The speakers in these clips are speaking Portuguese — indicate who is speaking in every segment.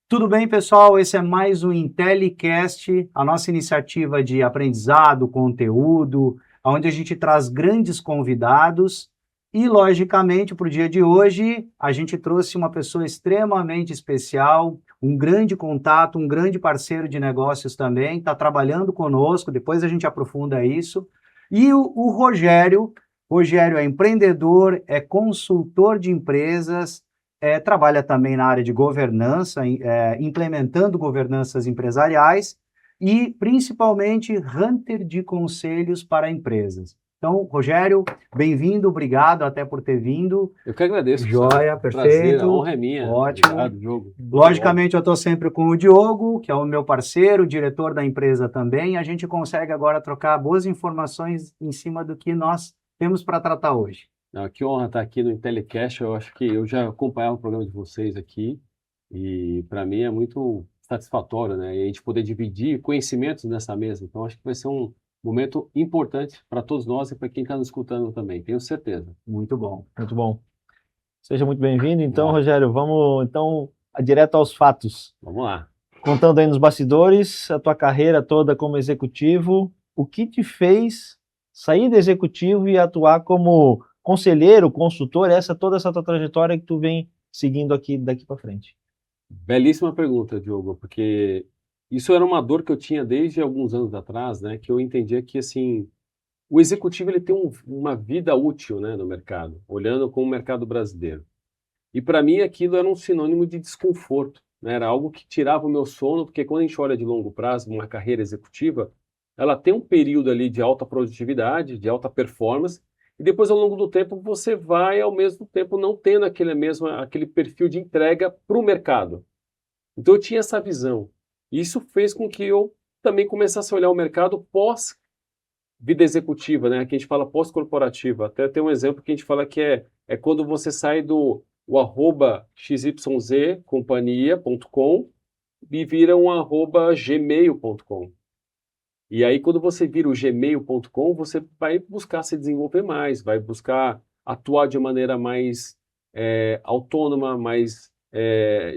Speaker 1: Tudo bem, pessoal? Esse é mais um IntelliCast, a nossa iniciativa de aprendizado, conteúdo, onde a gente traz grandes convidados e, logicamente, para o dia de hoje, a gente trouxe uma pessoa extremamente especial, um grande contato, um grande parceiro de negócios também, está trabalhando conosco, depois a gente aprofunda isso. E o Rogério é empreendedor, é consultor de empresas, trabalha também na área de governança, implementando governanças empresariais e, principalmente, hunter de conselhos para empresas. Então, Rogério, bem-vindo, obrigado até por ter vindo.
Speaker 2: Eu que agradeço, Gustavo.
Speaker 1: Joia,
Speaker 2: Prazer, a
Speaker 1: perfeito,
Speaker 2: honra é minha.
Speaker 1: ótimo.
Speaker 2: Obrigado, Diogo.
Speaker 1: Logicamente, eu estou sempre com o Diogo, que é o meu parceiro, diretor da empresa também. A gente consegue agora trocar boas informações em cima do que nós temos para tratar hoje.
Speaker 2: Não, que honra estar aqui no Intellicast. Eu acho que eu já acompanhava o programa de vocês aqui e para mim é muito satisfatório, né? E a gente poder dividir conhecimentos nessa mesa. Então acho que vai ser um momento importante para todos nós e para quem está nos escutando também, tenho certeza.
Speaker 1: Muito bom.
Speaker 3: Muito bom. Seja muito bem-vindo. Então,
Speaker 2: Ah.
Speaker 3: Rogério, vamos então direto aos fatos.
Speaker 2: Vamos lá.
Speaker 3: Contando aí nos bastidores a tua carreira toda como executivo, o que te fez sair do executivo e atuar como conselheiro, consultor, toda essa tua trajetória que tu vem seguindo aqui daqui para frente?
Speaker 2: Belíssima pergunta, Diogo, porque isso era uma dor que eu tinha desde alguns anos atrás, né? Que eu entendia que assim o executivo ele tem uma vida útil, né, no mercado, olhando como o mercado brasileiro. E para mim aquilo era um sinônimo de desconforto, né? Era algo que tirava o meu sono, porque quando a gente olha de longo prazo, uma carreira executiva, ela tem um período ali de alta produtividade, de alta performance, e depois ao longo do tempo você vai ao mesmo tempo não tendo aquele perfil de entrega para o mercado. Então eu tinha essa visão. E isso fez com que eu também começasse a olhar o mercado pós vida executiva, né? Que a gente fala pós-corporativa. Até tem um exemplo que a gente fala que é quando você sai do o arroba xyzcompanhia.com e vira um arroba gmail.com. E aí, quando você vira o gmail.com, você vai buscar se desenvolver mais, vai buscar atuar de maneira mais autônoma, mais,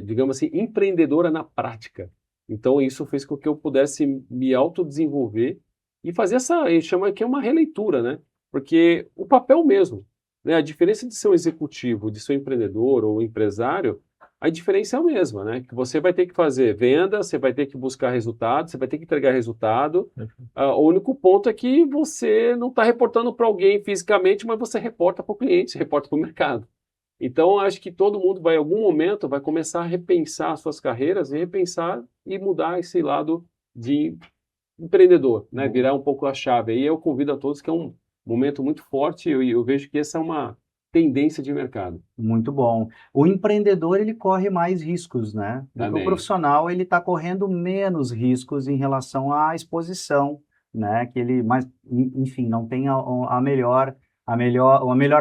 Speaker 2: digamos assim, empreendedora na prática. Então, isso fez com que eu pudesse me autodesenvolver e fazer a gente chama que é uma releitura, né? Porque o papel mesmo, né? A diferença de ser um executivo, de ser um empreendedor ou empresário, a diferença é a mesma, né? Que você vai ter que fazer venda, você vai ter que buscar resultado, você vai ter que entregar resultado. O único ponto é que você não está reportando para alguém fisicamente, mas você reporta para o cliente, você reporta para o mercado. Então, acho que todo mundo vai, em algum momento, vai começar a repensar suas carreiras e repensar e mudar esse lado de empreendedor, né? Virar um pouco a chave. Aí eu convido a todos que é um momento muito forte e eu vejo que essa é uma tendência de mercado.
Speaker 1: Muito bom. O empreendedor, ele corre mais riscos, né? Do que o
Speaker 2: Também.
Speaker 1: profissional, ele está correndo menos riscos em relação à exposição, né? Que ele, mas, enfim, não tem a melhor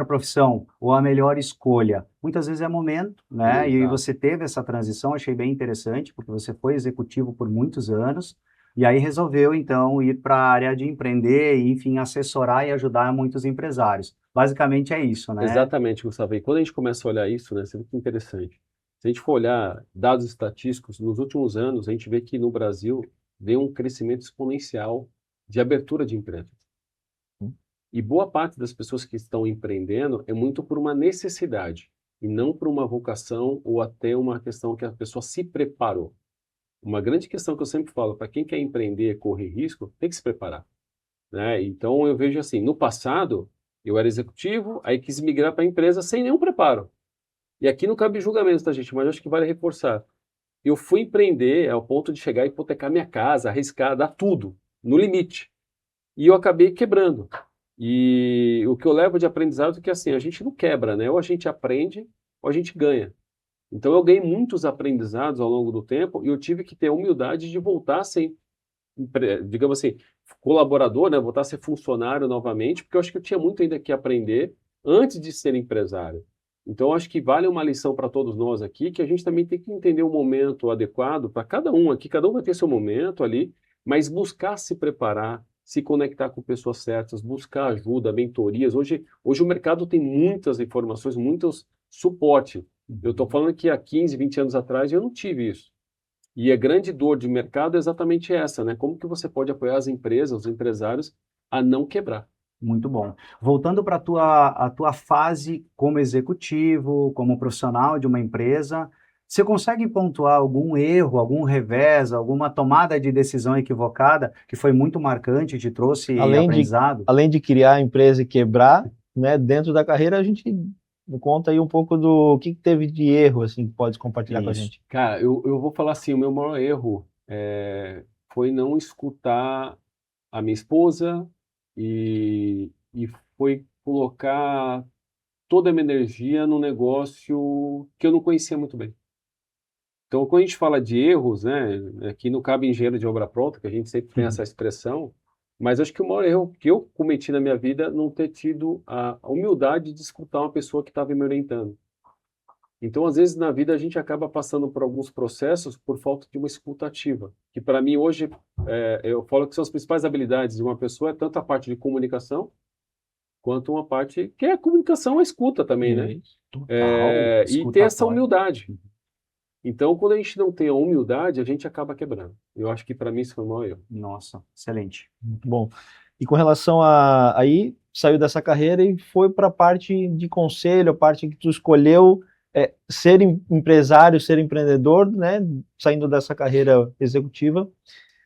Speaker 1: profissão ou a melhor escolha. Muitas vezes é momento, né? E
Speaker 2: Exato.
Speaker 1: você teve essa transição, achei bem interessante, porque você foi executivo por muitos anos, e aí resolveu, então, ir para a área de empreender e, enfim, assessorar e ajudar muitos empresários. Basicamente é isso, né?
Speaker 2: Exatamente, Gustavo. E quando a gente começa a olhar isso, né, isso é muito interessante. Se a gente for olhar dados estatísticos, nos últimos anos, a gente vê que no Brasil veio um crescimento exponencial de abertura de empresas. E boa parte das pessoas que estão empreendendo é muito por uma necessidade e não por uma vocação ou até uma questão que a pessoa se preparou. Uma grande questão que eu sempre falo, para quem quer empreender, correr risco, tem que se preparar, né? Então eu vejo assim, no passado, eu era executivo, aí quis migrar para a empresa sem nenhum preparo. E aqui não cabe julgamento, tá, gente? Mas eu acho que vale reforçar. Eu fui empreender ao ponto de chegar a hipotecar minha casa, arriscar, dar tudo, no limite. E eu acabei quebrando. E o que eu levo de aprendizado é que assim, a gente não quebra, né? Ou a gente aprende, ou a gente ganha. Então eu ganhei muitos aprendizados ao longo do tempo e eu tive que ter a humildade de voltar a ser, digamos assim, colaborador, né? Voltar a ser funcionário novamente, porque eu acho que eu tinha muito ainda que aprender antes de ser empresário. Então eu acho que vale uma lição para todos nós aqui, que a gente também tem que entender o momento adequado para cada um aqui, cada um vai ter seu momento ali, mas buscar se preparar, se conectar com pessoas certas, buscar ajuda, mentorias. Hoje o mercado tem muitas informações, muitos suporte. Eu estou falando que há 15, 20 anos atrás eu não tive isso. E a grande dor de mercado é exatamente essa, né? Como que você pode apoiar as empresas, os empresários a não quebrar?
Speaker 1: Muito bom. Voltando para a tua fase como executivo, como profissional de uma empresa, você consegue pontuar algum erro, algum revés, alguma tomada de decisão equivocada que foi muito marcante, te trouxe
Speaker 3: Além de,
Speaker 1: aprendizado?
Speaker 3: além de criar a empresa e quebrar, né, dentro da carreira, a gente conta aí um pouco do que teve de erro, assim, que pode compartilhar com a
Speaker 1: Isso.
Speaker 3: gente.
Speaker 2: Cara, eu vou falar assim, o meu maior erro foi não escutar a minha esposa e foi colocar toda a minha energia num negócio que eu não conhecia muito bem. Então, quando a gente fala de erros, né, aqui não cabe engenheiro de obra pronta, que a gente sempre tem essa expressão, mas acho que o maior erro que eu cometi na minha vida é não ter tido a humildade de escutar uma pessoa que estava me orientando. Então, às vezes, na vida, a gente acaba passando por alguns processos por falta de uma escuta ativa, que para mim hoje, eu falo que são as principais habilidades de uma pessoa, é tanto a parte de comunicação, quanto uma parte que é a comunicação, a escuta também, né?
Speaker 1: Total,
Speaker 2: E ter essa
Speaker 1: escutatório.
Speaker 2: humildade. Então, quando a gente não tem a humildade, a gente acaba quebrando. Eu acho que para mim isso foi o maior erro.
Speaker 1: Nossa, excelente.
Speaker 3: Muito bom. E com relação a aí, saiu dessa carreira e foi para a parte de conselho, a parte que tu escolheu ser empresário, ser empreendedor, né? Saindo dessa carreira executiva.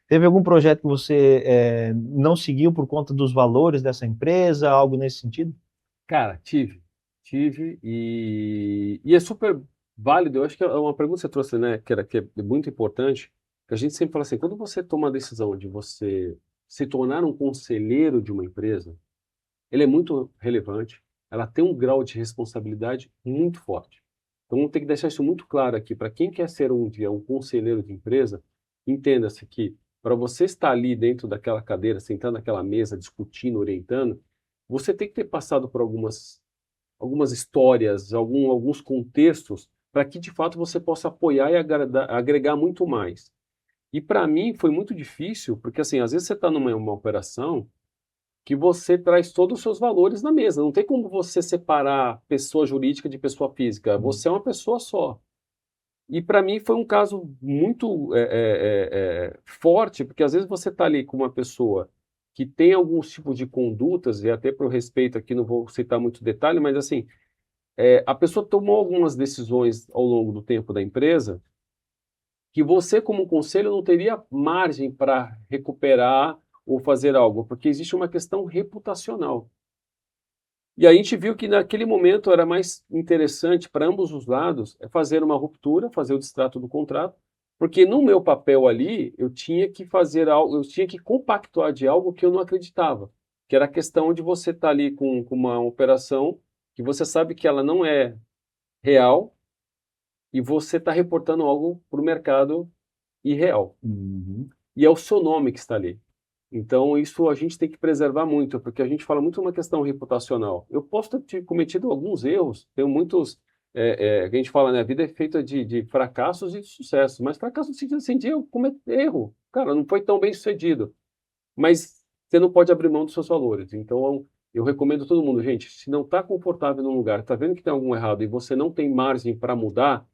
Speaker 3: Teve algum projeto que você não seguiu por conta dos valores dessa empresa, algo nesse sentido?
Speaker 2: Cara, tive e é super válido. Eu acho que é uma pergunta que você trouxe, né, que é muito importante, que a gente sempre fala assim, quando você toma a decisão de você se tornar um conselheiro de uma empresa, ele é muito relevante, ela tem um grau de responsabilidade muito forte. Então, vamos ter que deixar isso muito claro aqui. Para quem quer ser um dia um conselheiro de empresa, entenda-se que para você estar ali dentro daquela cadeira, sentado naquela mesa, discutindo, orientando, você tem que ter passado por algumas histórias, alguns contextos, para que de fato você possa apoiar e agregar muito mais. E para mim foi muito difícil, porque assim, às vezes você está numa uma operação que você traz todos os seus valores na mesa. Não tem como você separar pessoa jurídica de pessoa física. Você é uma pessoa só. E para mim foi um caso muito forte, porque às vezes você está ali com uma pessoa que tem alguns tipos de condutas, e até para o respeito aqui não vou citar muito detalhe, mas assim, a pessoa tomou algumas decisões ao longo do tempo da empresa que você, como conselho, não teria margem para recuperar ou fazer algo, porque existe uma questão reputacional. E a gente viu que naquele momento era mais interessante para ambos os lados fazer uma ruptura, fazer o distrato do contrato, porque no meu papel ali eu tinha que fazer algo, eu tinha que compactuar de algo que eu não acreditava, que era a questão de você estar ali com uma operação que você sabe que ela não é real e você está reportando algo para o mercado irreal.
Speaker 1: Uhum.
Speaker 2: E é o seu nome que está ali. Então, isso a gente tem que preservar muito, porque a gente fala muito uma questão reputacional. Eu posso ter cometido alguns erros, tenho muitos. A gente fala, né? A vida é feita de fracassos e de sucessos, mas fracasso no sentido assim, de eu cometer erro. Cara, não foi tão bem sucedido. Mas você não pode abrir mão dos seus valores. Então, eu recomendo a todo mundo, gente, se não está confortável num lugar, está vendo que tem algum errado e você não tem margem para mudar,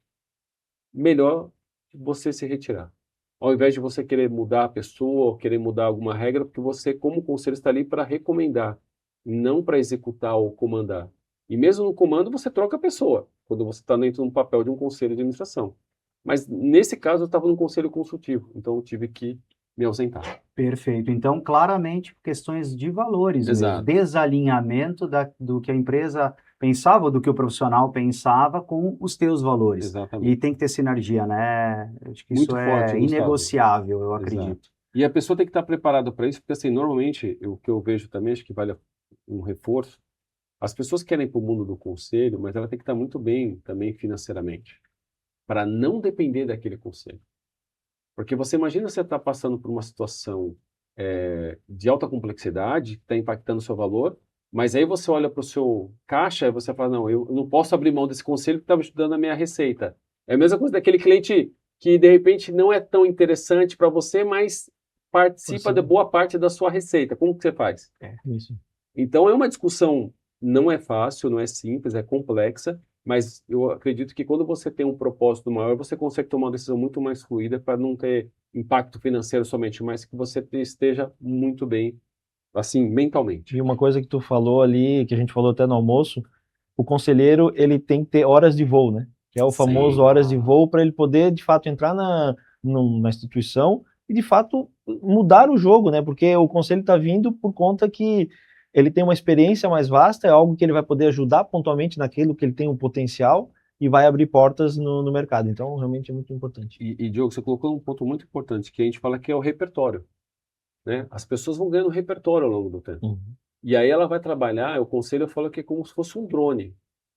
Speaker 2: melhor você se retirar. Ao invés de você querer mudar a pessoa ou querer mudar alguma regra, porque você, como conselho, está ali para recomendar, não para executar ou comandar. E mesmo no comando, você troca a pessoa, quando você está dentro de um papel de um conselho de administração. Mas nesse caso, eu estava num conselho consultivo, então eu tive que me ausentar.
Speaker 1: Perfeito. Então, claramente, questões de valores mesmo,
Speaker 2: Exato,
Speaker 1: desalinhamento do que a empresa pensava, ou do que o profissional pensava com os teus valores. E
Speaker 2: exatamente.
Speaker 1: tem que ter sinergia, né? Acho que isso
Speaker 2: Muito forte,
Speaker 1: é
Speaker 2: Gustavo.
Speaker 1: inegociável, eu
Speaker 2: Exato.
Speaker 1: acredito.
Speaker 2: E a pessoa tem que estar preparada para isso, porque assim, normalmente, o que eu vejo também, acho que vale um reforço, as pessoas querem ir para o mundo do conselho, mas ela tem que estar muito bem também financeiramente, para não depender daquele conselho. Porque você imagina você estar passando por uma situação de alta complexidade, que está impactando o seu valor, mas aí você olha para o seu caixa e você fala, não, eu não posso abrir mão desse conselho que está me ajudando a minha receita. É a mesma coisa daquele cliente que, de repente, não é tão interessante para você, mas participa de boa parte da sua receita. Como que você faz?
Speaker 3: Isso.
Speaker 2: Então, é uma discussão, não é fácil, não é simples, é complexa, mas eu acredito que quando você tem um propósito maior, você consegue tomar uma decisão muito mais fluida para não ter impacto financeiro somente, mas que você esteja muito bem, assim, mentalmente.
Speaker 3: E uma coisa que tu falou ali, que a gente falou até no almoço, o conselheiro, ele tem que ter horas de voo, né? Que é o famoso
Speaker 2: Sim.
Speaker 3: horas de voo, para ele poder, de fato, entrar na instituição e, de fato, mudar o jogo, né? Porque o conselho está vindo por conta que ele tem uma experiência mais vasta, é algo que ele vai poder ajudar pontualmente naquilo que ele tem um potencial e vai abrir portas no mercado. Então, realmente é muito importante.
Speaker 2: E, Diogo, você colocou um ponto muito importante, que a gente fala que é o repertório, né? As pessoas vão ganhando repertório ao longo do tempo.
Speaker 3: Uhum.
Speaker 2: E aí ela vai trabalhar, o conselho eu falo que é como se fosse um drone.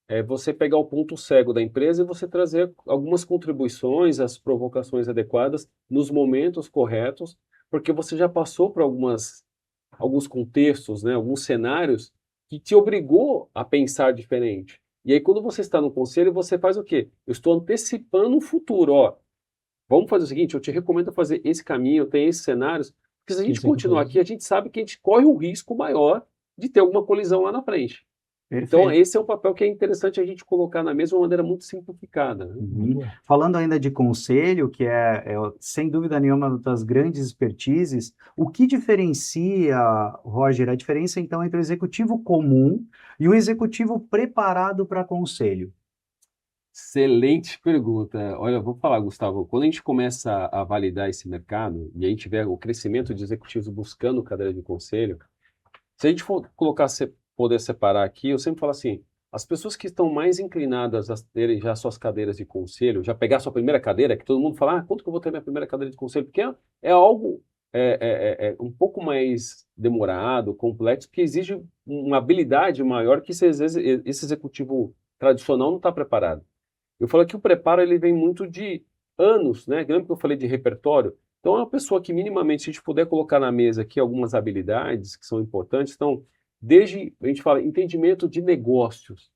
Speaker 2: É você pegar o ponto cego da empresa e você trazer algumas contribuições, as provocações adequadas nos momentos corretos, porque você já passou por alguns contextos, né, alguns cenários que te obrigou a pensar diferente. E aí quando você está no conselho, você faz o quê? Eu estou antecipando o futuro, ó. Vamos fazer o seguinte, eu te recomendo fazer esse caminho, tem esses cenários, porque se a gente
Speaker 3: Esse é
Speaker 2: continuar aqui, a gente sabe que a gente corre um risco maior de ter alguma colisão lá na frente. Então,
Speaker 1: Perfeito.
Speaker 2: esse é um papel que é interessante a gente colocar na mesa de uma maneira muito simplificada, né?
Speaker 1: Uhum. Falando ainda de conselho, que é, sem dúvida nenhuma uma das grandes expertises, o que diferencia, Roger, a diferença então entre o executivo comum e o executivo preparado para conselho?
Speaker 2: Excelente pergunta. Olha, eu vou falar, Gustavo, quando a gente começa a validar esse mercado e a gente vê o crescimento de executivos buscando cadeira de conselho, se a gente for colocar, poder separar aqui, eu sempre falo assim, as pessoas que estão mais inclinadas a terem já suas cadeiras de conselho, já pegar sua primeira cadeira, que todo mundo fala, quanto que eu vou ter minha primeira cadeira de conselho? Porque é algo um pouco mais demorado, complexo, que exige uma habilidade maior que às vezes esse executivo tradicional não está preparado. Eu falo que o preparo ele vem muito de anos, né? Lembra que eu falei de repertório? Então, é uma pessoa que minimamente, se a gente puder colocar na mesa aqui algumas habilidades que são importantes, então, desde, a gente fala, entendimento de negócios.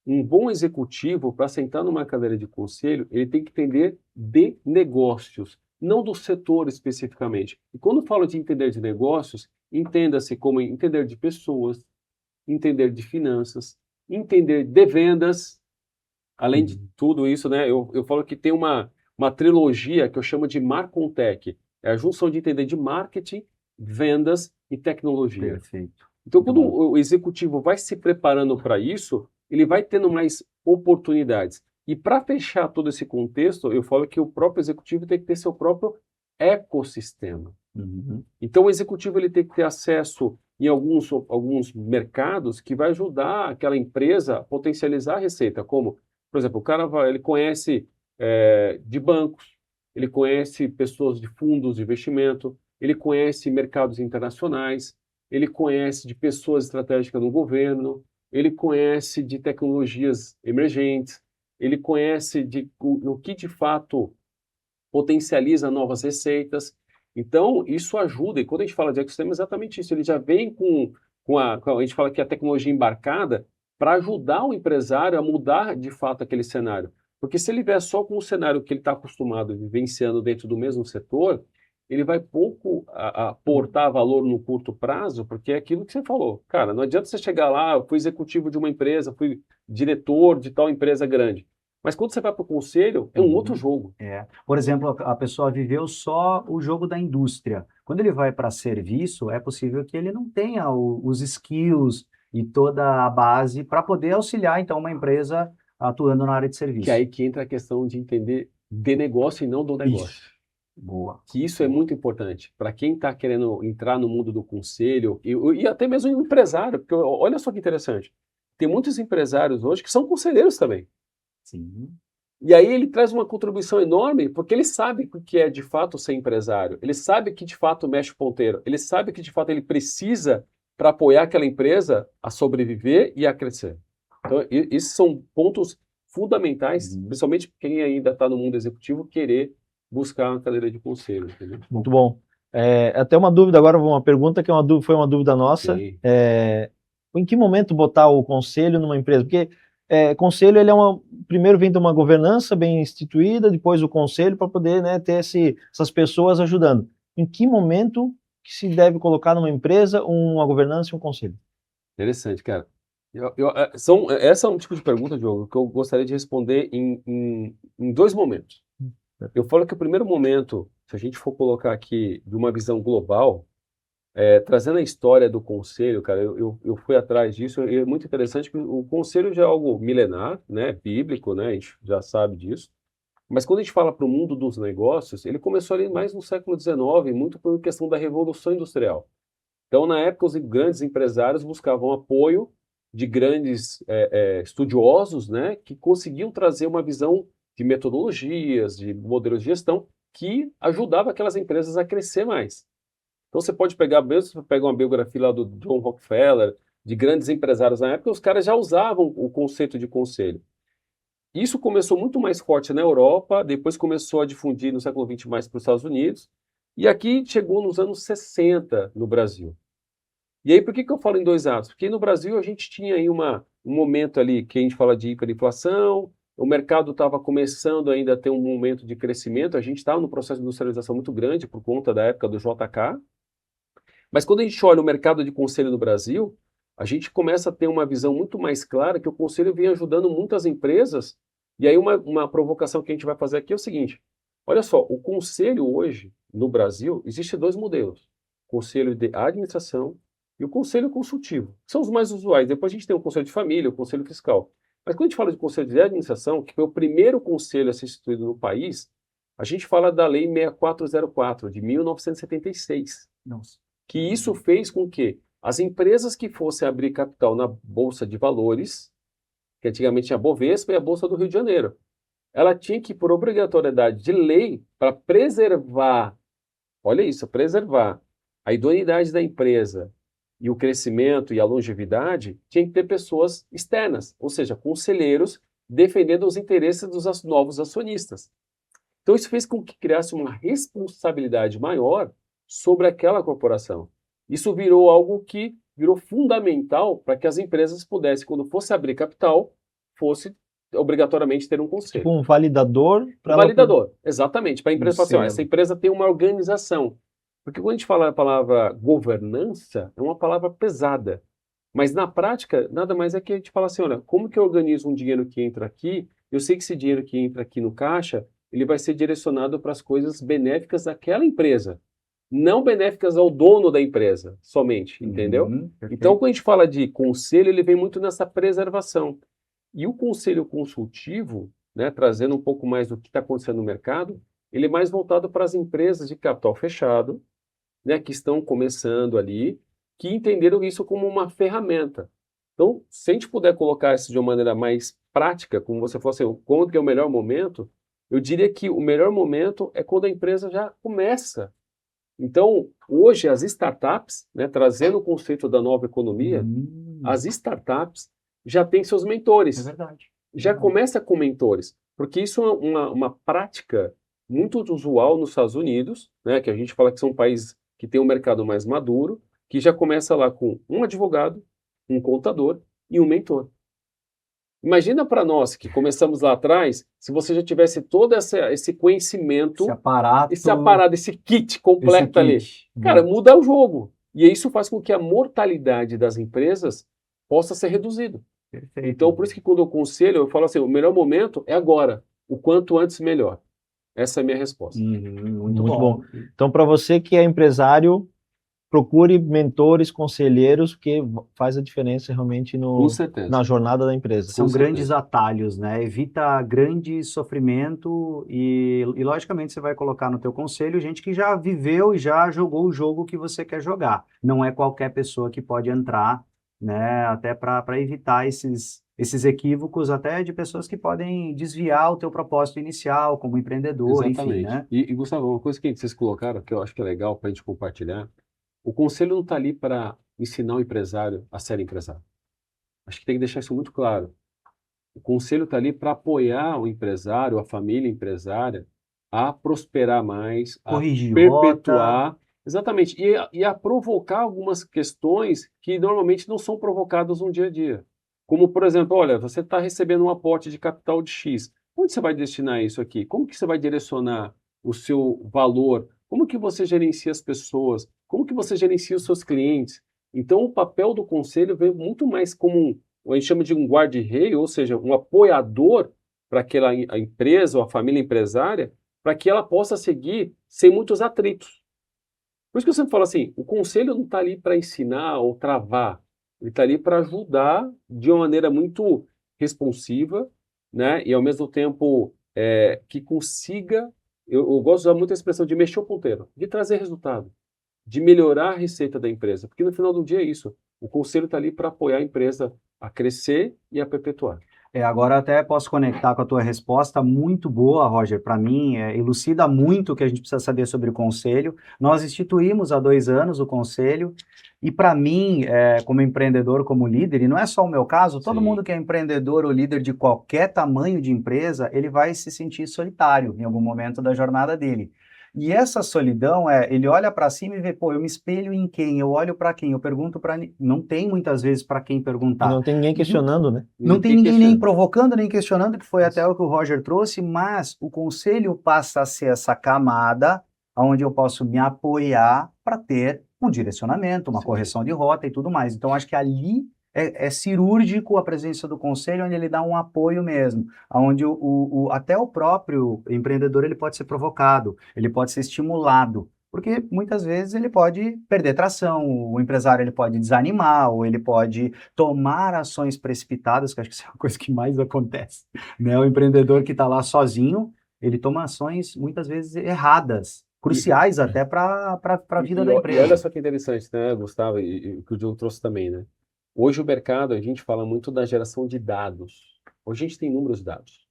Speaker 2: Um bom executivo, para sentar numa cadeira de conselho, ele tem que entender de negócios, não do setor especificamente. E quando falo de entender de negócios, entenda-se como entender de pessoas, entender de finanças, entender de vendas. Além de tudo isso, né, eu falo que tem uma trilogia que eu chamo de Marcontech. É a junção de entender de marketing, vendas e tecnologia.
Speaker 1: Perfeito.
Speaker 2: Então,
Speaker 1: Muito
Speaker 2: quando
Speaker 1: bom.
Speaker 2: o executivo vai se preparando para isso, ele vai tendo mais oportunidades. E para fechar todo esse contexto, eu falo que o próprio executivo tem que ter seu próprio ecossistema.
Speaker 1: Uhum.
Speaker 2: Então, o executivo ele tem que ter acesso em alguns mercados que vai ajudar aquela empresa a potencializar a receita, como, por exemplo, o cara ele conhece de bancos, ele conhece pessoas de fundos de investimento, ele conhece mercados internacionais, ele conhece de pessoas estratégicas no governo, ele conhece de tecnologias emergentes, ele conhece o que de fato potencializa novas receitas. Então, isso ajuda, e quando a gente fala de ecossistema, é exatamente isso, ele já vem a gente fala que a tecnologia embarcada para ajudar o empresário a mudar de fato aquele cenário. Porque se ele vier só com o cenário que ele está acostumado vivenciando dentro do mesmo setor, ele vai pouco aportar valor no curto prazo, porque é aquilo que você falou. Cara, não adianta você chegar lá, eu fui executivo de uma empresa, fui diretor de tal empresa grande. Mas quando você vai para o conselho, é um outro jogo.
Speaker 1: Por exemplo, a pessoa viveu só o jogo da indústria. Quando ele vai para serviço, é possível que ele não tenha os skills e toda a base para poder auxiliar, então, uma empresa atuando na área de
Speaker 2: Que é
Speaker 1: serviço.
Speaker 2: aí que entra a questão de entender de negócio e não do negócio.
Speaker 1: Isso. Boa.
Speaker 2: Que isso é muito importante para quem está querendo entrar no mundo do conselho e até mesmo um empresário, porque olha só que interessante. Tem muitos empresários hoje que são conselheiros também.
Speaker 1: Sim.
Speaker 2: E aí ele traz uma contribuição enorme, porque ele sabe o que é de fato ser empresário, ele sabe que de fato mexe o ponteiro, ele sabe que de fato ele precisa para apoiar aquela empresa a sobreviver e a crescer. Então, esses são pontos fundamentais, principalmente quem ainda está no mundo executivo, querer buscar uma cadeira de conselho. Entendeu?
Speaker 3: Muito bom. Até uma dúvida agora, uma pergunta que foi uma dúvida nossa.
Speaker 2: Sim.
Speaker 3: Em que momento botar o conselho numa empresa? Porque conselho ele primeiro vem de uma governança bem instituída, depois o conselho para poder, né, ter essas pessoas ajudando. Em que momento que se deve colocar numa empresa uma governança e um conselho?
Speaker 2: Interessante, cara. Essa é um tipo de pergunta, Diogo, que eu gostaria de responder em dois momentos. Eu falo que o primeiro momento, se a gente for colocar aqui de uma visão global, trazendo a história do conselho, cara, eu fui atrás disso, e é muito interessante que o conselho já é algo milenar, né, bíblico, né, a gente já sabe disso, mas quando a gente fala para o mundo dos negócios, ele começou ali mais no século XIX, muito por questão da Revolução Industrial. Então, na época, os grandes empresários buscavam apoio de grandes estudiosos, né, que conseguiam trazer uma visão de metodologias, de modelos de gestão, que ajudava aquelas empresas a crescer mais. Então, você pode pegar, mesmo se você pega uma biografia lá do John Rockefeller, de grandes empresários na época, os caras já usavam o conceito de conselho. Isso começou muito mais forte na Europa, depois começou a difundir no século XX mais para os Estados Unidos, e aqui chegou nos anos 60 no Brasil. E aí, por que eu falo em dois atos? Porque no Brasil a gente tinha aí um momento ali que a gente fala de hiperinflação, o mercado estava começando ainda a ter um momento de crescimento, a gente estava num processo de industrialização muito grande por conta da época do JK, mas quando a gente olha o mercado de conselho no Brasil, a gente começa a ter uma visão muito mais clara que o conselho vem ajudando muitas empresas, e aí uma provocação que a gente vai fazer aqui é o seguinte, olha só, o conselho hoje, no Brasil, existe dois modelos, conselho de administração e o conselho consultivo, que são os mais usuais. Depois a gente tem o conselho de família, o conselho fiscal. Mas quando a gente fala de conselho de administração, que foi o primeiro conselho a ser instituído no país, a gente fala da Lei 6404, de 1976.
Speaker 1: Nossa.
Speaker 2: Que isso fez com que as empresas que fossem abrir capital na Bolsa de Valores, que antigamente tinha a Bovespa e a Bolsa do Rio de Janeiro, ela tinha que, por obrigatoriedade de lei, para preservar, olha isso, preservar a idoneidade da empresa e o crescimento e a longevidade, tinha que ter pessoas externas, ou seja, conselheiros defendendo os interesses dos novos acionistas. Então isso fez com que criasse uma responsabilidade maior sobre aquela corporação. Isso virou algo que virou fundamental para que as empresas pudessem, quando fosse abrir capital, fosse obrigatoriamente ter um conselho.
Speaker 3: Tipo um validador para
Speaker 2: Validador, exatamente. Para a empresa falar assim, ó,
Speaker 3: selo.
Speaker 2: essa empresa tem uma organização. Porque quando a gente fala a palavra governança, é uma palavra pesada. Mas na prática, nada mais é que a gente fala assim, olha, como que eu organizo um dinheiro que entra aqui? Eu sei que esse dinheiro que entra aqui no caixa, ele vai ser direcionado para as coisas benéficas daquela empresa, não benéficas ao dono da empresa somente, entendeu? Então, quando a gente fala de conselho, ele vem muito nessa preservação. E o conselho consultivo, né, trazendo um pouco mais do que está acontecendo no mercado, ele é mais voltado para as empresas de capital fechado, né, que estão começando ali, que entenderam isso como uma ferramenta. Então, se a gente puder colocar isso de uma maneira mais prática, como você falou assim, quando que é o melhor momento, eu diria que o melhor momento é quando a empresa já começa. Então, hoje as startups, né, trazendo o conceito da nova economia, as startups já têm seus mentores.
Speaker 1: É verdade.
Speaker 2: Já começa com mentores, porque isso é uma prática muito usual nos Estados Unidos, né, que a gente fala que são países que têm um mercado mais maduro, que já começa lá com um advogado, um contador e um mentor. Imagina para nós que começamos lá atrás, se você já tivesse todo esse conhecimento,
Speaker 1: Esse aparato,
Speaker 2: esse kit completo ali.
Speaker 1: kit.
Speaker 2: Cara, muda o jogo. E isso faz com que a mortalidade das empresas possa ser reduzida.
Speaker 1: Perfeito.
Speaker 2: Então, por isso que quando eu aconselho, eu falo assim, o melhor momento é agora. O quanto antes, melhor. Essa é a minha resposta.
Speaker 1: Muito
Speaker 3: Muito
Speaker 1: bom.
Speaker 3: Então, para você que é empresário, procure mentores, conselheiros, que faz a diferença realmente
Speaker 2: Com certeza.
Speaker 3: na jornada da empresa.
Speaker 1: São
Speaker 2: Com
Speaker 1: grandes
Speaker 2: certeza.
Speaker 1: atalhos, né? Evita grande sofrimento e, logicamente, você vai colocar no teu conselho gente que já viveu e já jogou o jogo que você quer jogar. Não é qualquer pessoa que pode entrar, né? Até para evitar esses equívocos, até de pessoas que podem desviar o teu propósito inicial como empreendedor, enfim,
Speaker 2: Exatamente.
Speaker 1: né?
Speaker 2: E, Gustavo, uma coisa que vocês colocaram, que eu acho que é legal para a gente compartilhar, o conselho não está ali para ensinar o empresário a ser empresário. Acho que tem que deixar isso muito claro. O conselho está ali para apoiar o empresário, a família empresária, a prosperar mais, a
Speaker 1: Corrigir
Speaker 2: perpetuar, exatamente, e a provocar algumas questões que normalmente não são provocadas no dia a dia. Como, por exemplo, olha, você está recebendo um aporte de capital de X. Onde você vai destinar isso aqui? Como que você vai direcionar o seu valor? Como que você gerencia as pessoas? Como que você gerencia os seus clientes? Então, o papel do conselho vem muito mais como a gente chama de um guarda-rei, ou seja, um apoiador para aquela a empresa ou a família empresária, para que ela possa seguir sem muitos atritos. Por isso que eu sempre falo assim, o conselho não está ali para ensinar ou travar, ele está ali para ajudar de uma maneira muito responsiva, né? E ao mesmo tempo que consiga, eu gosto de usar muito a expressão de mexer o ponteiro, de trazer resultado, de melhorar a receita da empresa, porque no final do dia é isso, o conselho está ali para apoiar a empresa a crescer e a perpetuar.
Speaker 1: Agora até posso conectar com a tua resposta, muito boa, Roger. Para mim, elucida muito o que a gente precisa saber sobre o conselho. Nós instituímos há 2 anos o conselho, e para mim, como empreendedor, como líder, e não é só o meu caso, todo
Speaker 2: Sim.
Speaker 1: mundo que é empreendedor ou líder de qualquer tamanho de empresa, ele vai se sentir solitário em algum momento da jornada dele. E essa solidão ele olha para cima e vê, pô, eu me espelho em quem? Eu olho para quem? Eu pergunto para... Não tem muitas vezes para quem
Speaker 3: E
Speaker 1: perguntar.
Speaker 3: não tem ninguém questionando, né?
Speaker 1: Não tem ninguém nem provocando, nem questionando, que foi até o que o Roger trouxe, mas o conselho passa a ser essa camada onde eu posso me apoiar para ter um direcionamento, uma correção de rota e tudo mais. Então, acho que ali é cirúrgico a presença do conselho, onde ele dá um apoio mesmo, onde até o próprio empreendedor ele pode ser provocado, ele pode ser estimulado. Porque muitas vezes ele pode perder tração, o empresário ele pode desanimar, ou ele pode tomar ações precipitadas, que acho que isso é a coisa que mais acontece, né? O empreendedor que está lá sozinho, ele toma ações muitas vezes erradas, cruciais até para a vida da
Speaker 2: E
Speaker 1: empresa.
Speaker 2: olha só que interessante, né, Gustavo, e o que o Diogo trouxe também, né? Hoje o mercado, a gente fala muito da geração de dados. Hoje a gente tem inúmeros dados.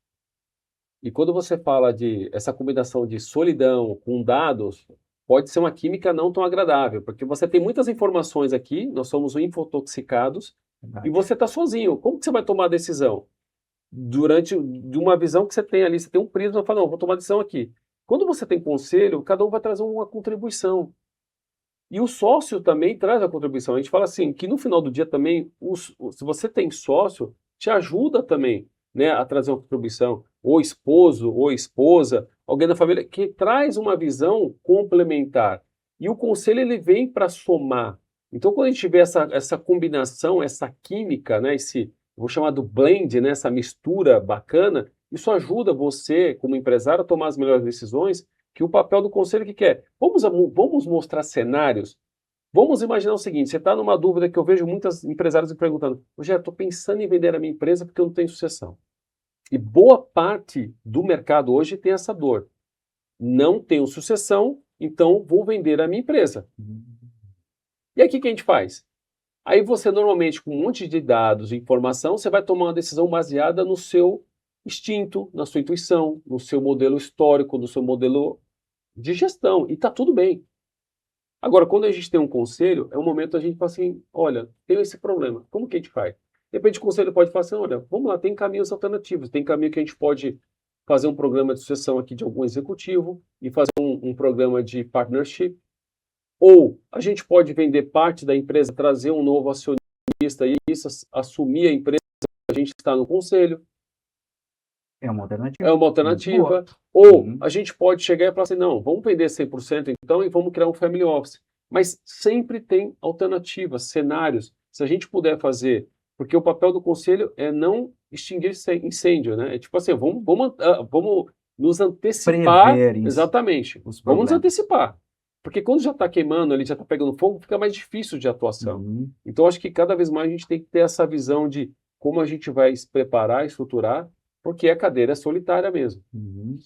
Speaker 2: E quando você fala de essa combinação de solidão com dados, pode ser uma química não tão agradável, porque você tem muitas informações aqui, nós somos infotoxicados,
Speaker 1: Verdade.
Speaker 2: e você está sozinho. Como que você vai tomar a decisão? De uma visão que você tem ali, você tem um prisma, fala, não, vou tomar a decisão aqui. Quando você tem conselho, cada um vai trazer uma contribuição. E o sócio também traz a contribuição. A gente fala assim, que no final do dia também, se você tem sócio, te ajuda também, né, a trazer uma contribuição. Ou esposo, ou esposa, alguém da família, que traz uma visão complementar. E o conselho, ele vem para somar. Então, quando a gente vê essa combinação, essa química, né, vou chamar do blend, né, essa mistura bacana, isso ajuda você, como empresário, a tomar as melhores decisões, que o papel do conselho que é, vamos mostrar cenários, vamos imaginar o seguinte, você está numa dúvida que eu vejo muitos empresários me perguntando, Rogério, estou pensando em vender a minha empresa porque eu não tenho sucessão. E boa parte do mercado hoje tem essa dor. Não tenho sucessão, então vou vender a minha empresa. E aí o que a gente faz? Aí você normalmente, com um monte de dados e informação, você vai tomar uma decisão baseada no seu instinto, na sua intuição, no seu modelo histórico, no seu modelo de gestão, e está tudo bem. Agora, quando a gente tem um conselho, é um momento a gente fala assim, olha, tem esse problema, como que a gente faz? De repente o conselho pode falar assim, olha, vamos lá, tem caminhos alternativos, tem caminho que a gente pode fazer um programa de sucessão aqui de algum executivo e fazer um programa de partnership, ou a gente pode vender parte da empresa, trazer um novo acionista e isso assumir a empresa, a gente está no conselho.
Speaker 1: É uma alternativa.
Speaker 2: É uma alternativa.
Speaker 1: Boa.
Speaker 2: Ou a gente pode chegar e falar assim, não, vamos vender 100% então e vamos criar um family office. Mas sempre tem alternativas, cenários. Se a gente puder fazer, porque o papel do conselho é não extinguir incêndio, né? É tipo assim, vamos nos antecipar.
Speaker 1: Prever isso.
Speaker 2: Exatamente.
Speaker 1: Os
Speaker 2: Vamos nos
Speaker 1: problemas.
Speaker 2: antecipar. Porque quando já está queimando, ali já está pegando fogo, fica mais difícil de atuação. Então, acho que cada vez mais a gente tem que ter essa visão de como a gente vai se preparar, estruturar, porque a cadeira é solitária mesmo.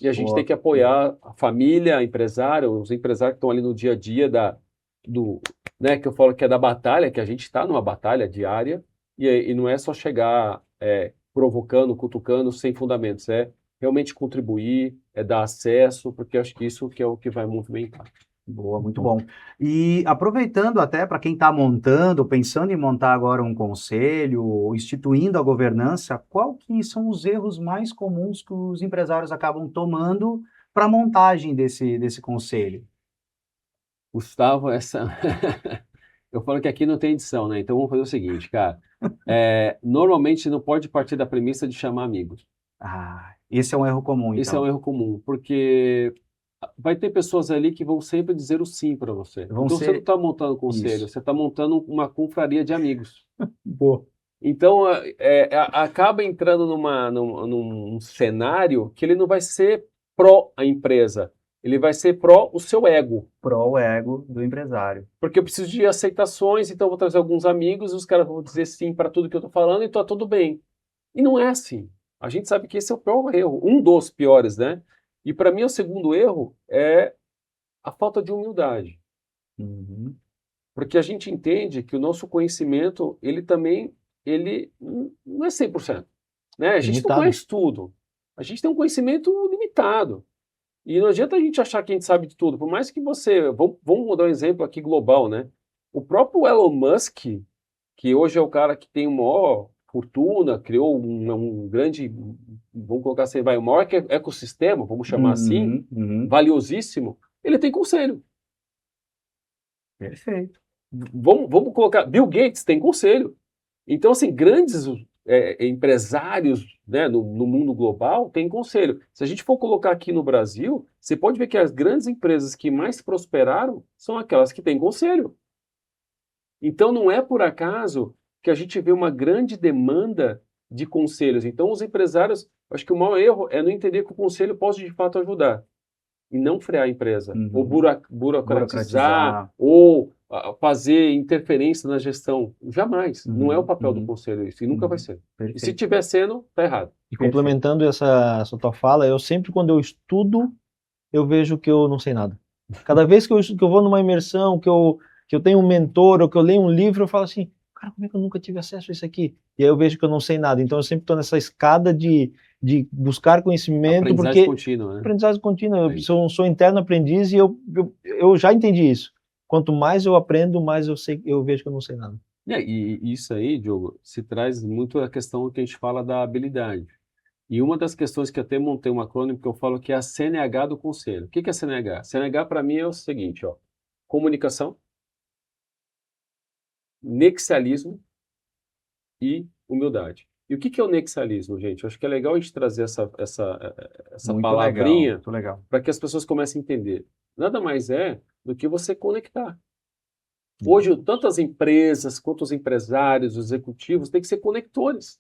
Speaker 2: E a gente
Speaker 1: Boa.
Speaker 2: tem que apoiar a família, empresário, os empresários que estão ali no dia a dia né, que eu falo que é da batalha, que a gente está numa batalha diária, e não é só chegar provocando, cutucando, sem fundamentos, é realmente contribuir, é dar acesso, porque eu acho que isso que é o que vai movimentar.
Speaker 1: Boa, muito bom. E aproveitando até para quem está montando, pensando em montar agora um conselho, instituindo a governança, qual que são os erros mais comuns que os empresários acabam tomando para a montagem desse conselho?
Speaker 2: Gustavo, eu falo que aqui não tem edição, né? Então vamos fazer o seguinte, cara. Normalmente não pode partir da premissa de chamar amigos.
Speaker 1: Esse é um erro comum,
Speaker 2: Esse é
Speaker 1: então.
Speaker 2: um erro comum, porque vai ter pessoas ali que vão sempre dizer o sim para você.
Speaker 1: Vão
Speaker 2: Então você
Speaker 1: ser-
Speaker 2: não está montando um conselho,
Speaker 1: Isso.
Speaker 2: você está montando uma confraria de amigos.
Speaker 1: Boa.
Speaker 2: Então, acaba entrando num cenário que ele não vai ser pró a empresa, ele vai ser pró o seu ego.
Speaker 1: Pró o ego do empresário.
Speaker 2: Porque eu preciso de aceitações, então eu vou trazer alguns amigos e os caras vão dizer sim para tudo que eu estou falando e tá tudo bem. E não é assim. A gente sabe que esse é o pior erro, um dos piores, né? E para mim o segundo erro é a falta de humildade.
Speaker 1: Uhum.
Speaker 2: Porque a gente entende que o nosso conhecimento, ele não é 100%. Né? A gente não
Speaker 3: Limitado.
Speaker 2: conhece tudo. A gente tem um conhecimento limitado. E não adianta a gente achar que a gente sabe de tudo. Por mais que você... Vamos dar um exemplo aqui global, né? O próprio Elon Musk, que hoje é o cara que tem uma maior fortuna, criou um grande... Vamos colocar assim, o maior ecossistema, vamos chamar assim, valiosíssimo, ele tem conselho.
Speaker 1: Perfeito.
Speaker 2: Vamos colocar... Bill Gates tem conselho. Então, assim, grandes empresários, né, no mundo global têm conselho. Se a gente for colocar aqui no Brasil, você pode ver que as grandes empresas que mais prosperaram são aquelas que têm conselho. Então, não é por acaso que a gente vê uma grande demanda de conselhos. Então, os empresários, acho que o maior erro é não entender que o conselho pode de fato ajudar e não frear a empresa, ou burocratizar, ou fazer interferência na gestão. Jamais. Não é o papel do conselho isso, e nunca vai ser.
Speaker 1: Perfeito.
Speaker 2: E se tiver sendo, tá errado.
Speaker 3: E complementando essa tua fala, eu sempre, quando eu estudo, eu vejo que eu não sei nada. Cada vez que eu vou numa imersão, que eu tenho um mentor, ou que eu leio um livro, eu falo assim, cara, como é que eu nunca tive acesso a isso aqui? E aí eu vejo que eu não sei nada. Então eu sempre estou nessa escada de buscar conhecimento,
Speaker 2: Aprendizagem contínua, né?
Speaker 3: Aprendizagem contínua. Eu sou interno aprendiz e eu já entendi isso. Quanto mais eu aprendo, mais eu vejo que eu não sei nada.
Speaker 2: E isso aí, Diogo, se traz muito a questão que a gente fala da habilidade. E uma das questões que eu até montei um acrônimo que eu falo que é a CNH do conselho. O que é CNH? CNH para mim é o seguinte, ó: comunicação, nexialismo e humildade. E o que é o nexialismo, gente? Eu acho que é legal a gente trazer essa
Speaker 1: Muito
Speaker 2: palavrinha
Speaker 1: legal.
Speaker 2: para que as pessoas comecem a entender. Nada mais é do que você conectar. Hoje, tanto as empresas quanto os empresários, os executivos, têm que ser conectores.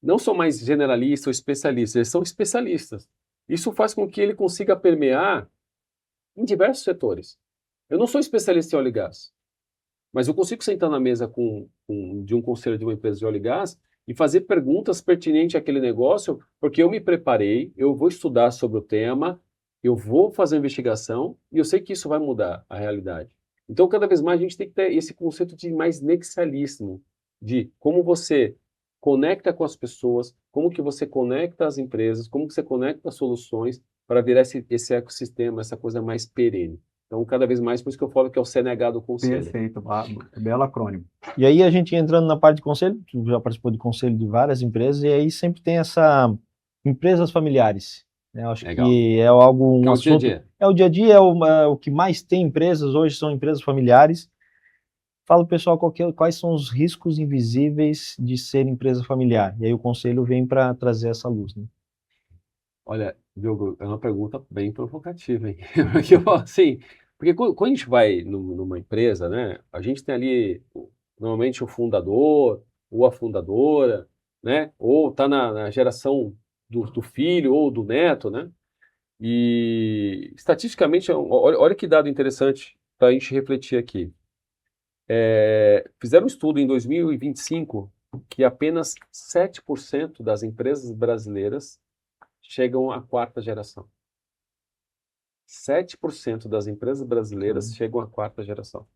Speaker 2: Não são mais generalistas ou especialistas, eles são especialistas. Isso faz com que ele consiga permear em diversos setores. Eu não sou especialista em óleo e gás, mas eu consigo sentar na mesa de um conselho de uma empresa de óleo e gás e fazer perguntas pertinentes àquele negócio, porque eu me preparei, eu vou estudar sobre o tema, eu vou fazer investigação e eu sei que isso vai mudar a realidade. Então, cada vez mais a gente tem que ter esse conceito de mais nexialismo, de como você conecta com as pessoas, como que você conecta as empresas, como que você conecta as soluções para virar esse ecossistema, essa coisa mais perene. Então, cada vez mais, por isso que eu falo que é o CNH do conselho.
Speaker 1: Perfeito, belo acrônimo.
Speaker 3: E aí a gente entrando na parte de conselho, tu já participou de conselho de várias empresas, e aí sempre tem essa empresas familiares. Né? Eu acho
Speaker 2: Legal.
Speaker 3: que é algo,
Speaker 2: Que é o dia a dia.
Speaker 3: É o dia a dia, é o que mais tem empresas hoje, são empresas familiares. Fala, pessoal, quais são os riscos invisíveis de ser empresa familiar? E aí o conselho vem para trazer essa luz, né?
Speaker 2: Olha, Diogo, é uma pergunta bem provocativa, hein? Porque quando a gente vai numa empresa, né, a gente tem ali normalmente o fundador ou a fundadora, né, ou está na geração do filho ou do neto, né? E estatisticamente, olha que dado interessante para a gente refletir aqui. Fizeram um estudo em 2025 que apenas 7% das empresas brasileiras chegam à quarta geração. 7% das empresas brasileiras chegam à quarta geração.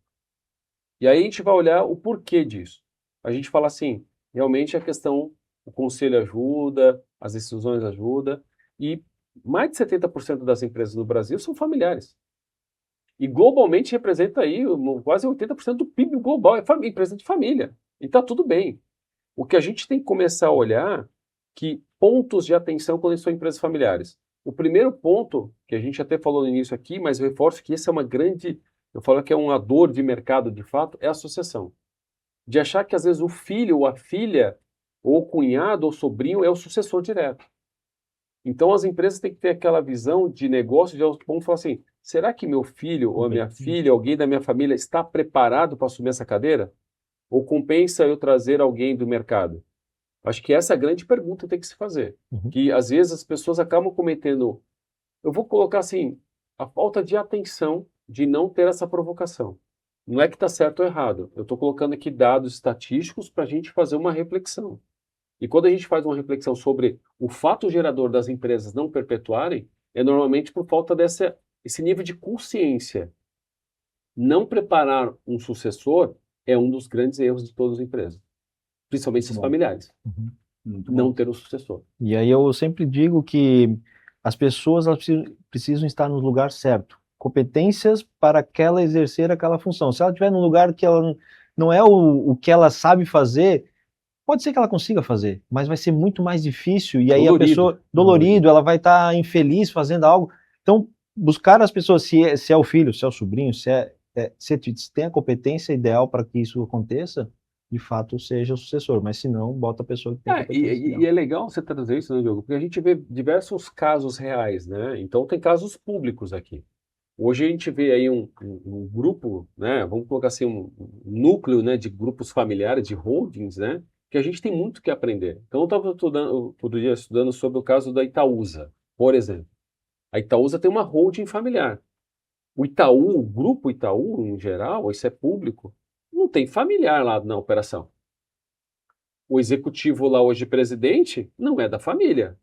Speaker 2: E aí a gente vai olhar o porquê disso. A gente fala assim, realmente a questão, o conselho ajuda, as decisões ajudam, e mais de 70% das empresas no Brasil são familiares. E globalmente representa aí quase 80% do PIB global, é empresa de família. E está tudo bem. O que a gente tem que começar a olhar que pontos de atenção quando são empresas familiares. O primeiro ponto, que a gente até falou no início aqui, mas eu reforço que esse é uma grande, eu falo que é uma dor de mercado de fato, é a associação. De achar que às vezes o filho ou a filha, ou o cunhado ou sobrinho é o sucessor direto. Então as empresas têm que ter aquela visão de negócio, vamos falar assim, será que meu filho ou a minha filha, alguém da minha família está preparado para assumir essa cadeira? Ou compensa eu trazer alguém do mercado? Acho que essa é a grande pergunta que tem que se fazer. Que às vezes as pessoas acabam cometendo, eu vou colocar assim, a falta de atenção de não ter essa provocação. Não é que está certo ou errado. Eu estou colocando aqui dados estatísticos para a gente fazer uma reflexão. E quando a gente faz uma reflexão sobre o fato gerador das empresas não perpetuarem, é normalmente por falta esse nível de consciência. Não preparar um sucessor é um dos grandes erros de todas as empresas, principalmente os familiares. Não ter um sucessor.
Speaker 3: E aí eu sempre digo que as pessoas elas precisam estar no lugar certo. Competências para que ela exercer aquela função. Se ela estiver num lugar que ela não é o que ela sabe fazer, pode ser que ela consiga fazer, mas vai ser muito mais difícil. E aí a pessoa, dolorido, ela vai estar infeliz fazendo algo. Então, buscar as pessoas, se é o filho, se é o sobrinho, se tem a competência ideal para que isso aconteça, de fato seja o sucessor, mas se não, bota a pessoa que tem competência.
Speaker 2: E é legal você trazer isso, né, Diogo? Porque a gente vê diversos casos reais, né? Então tem casos públicos aqui. Hoje a gente vê aí um grupo, né? Vamos colocar assim, um núcleo, né, de grupos familiares, de holdings, né? Que a gente tem muito que aprender. Então eu estava outro dia estudando sobre o caso da Itaúsa, por exemplo. A Itaúsa tem uma holding familiar. O Itaú, o grupo Itaú, em geral, isso é público, não tem familiar lá na operação. O executivo lá hoje, presidente, não é da família.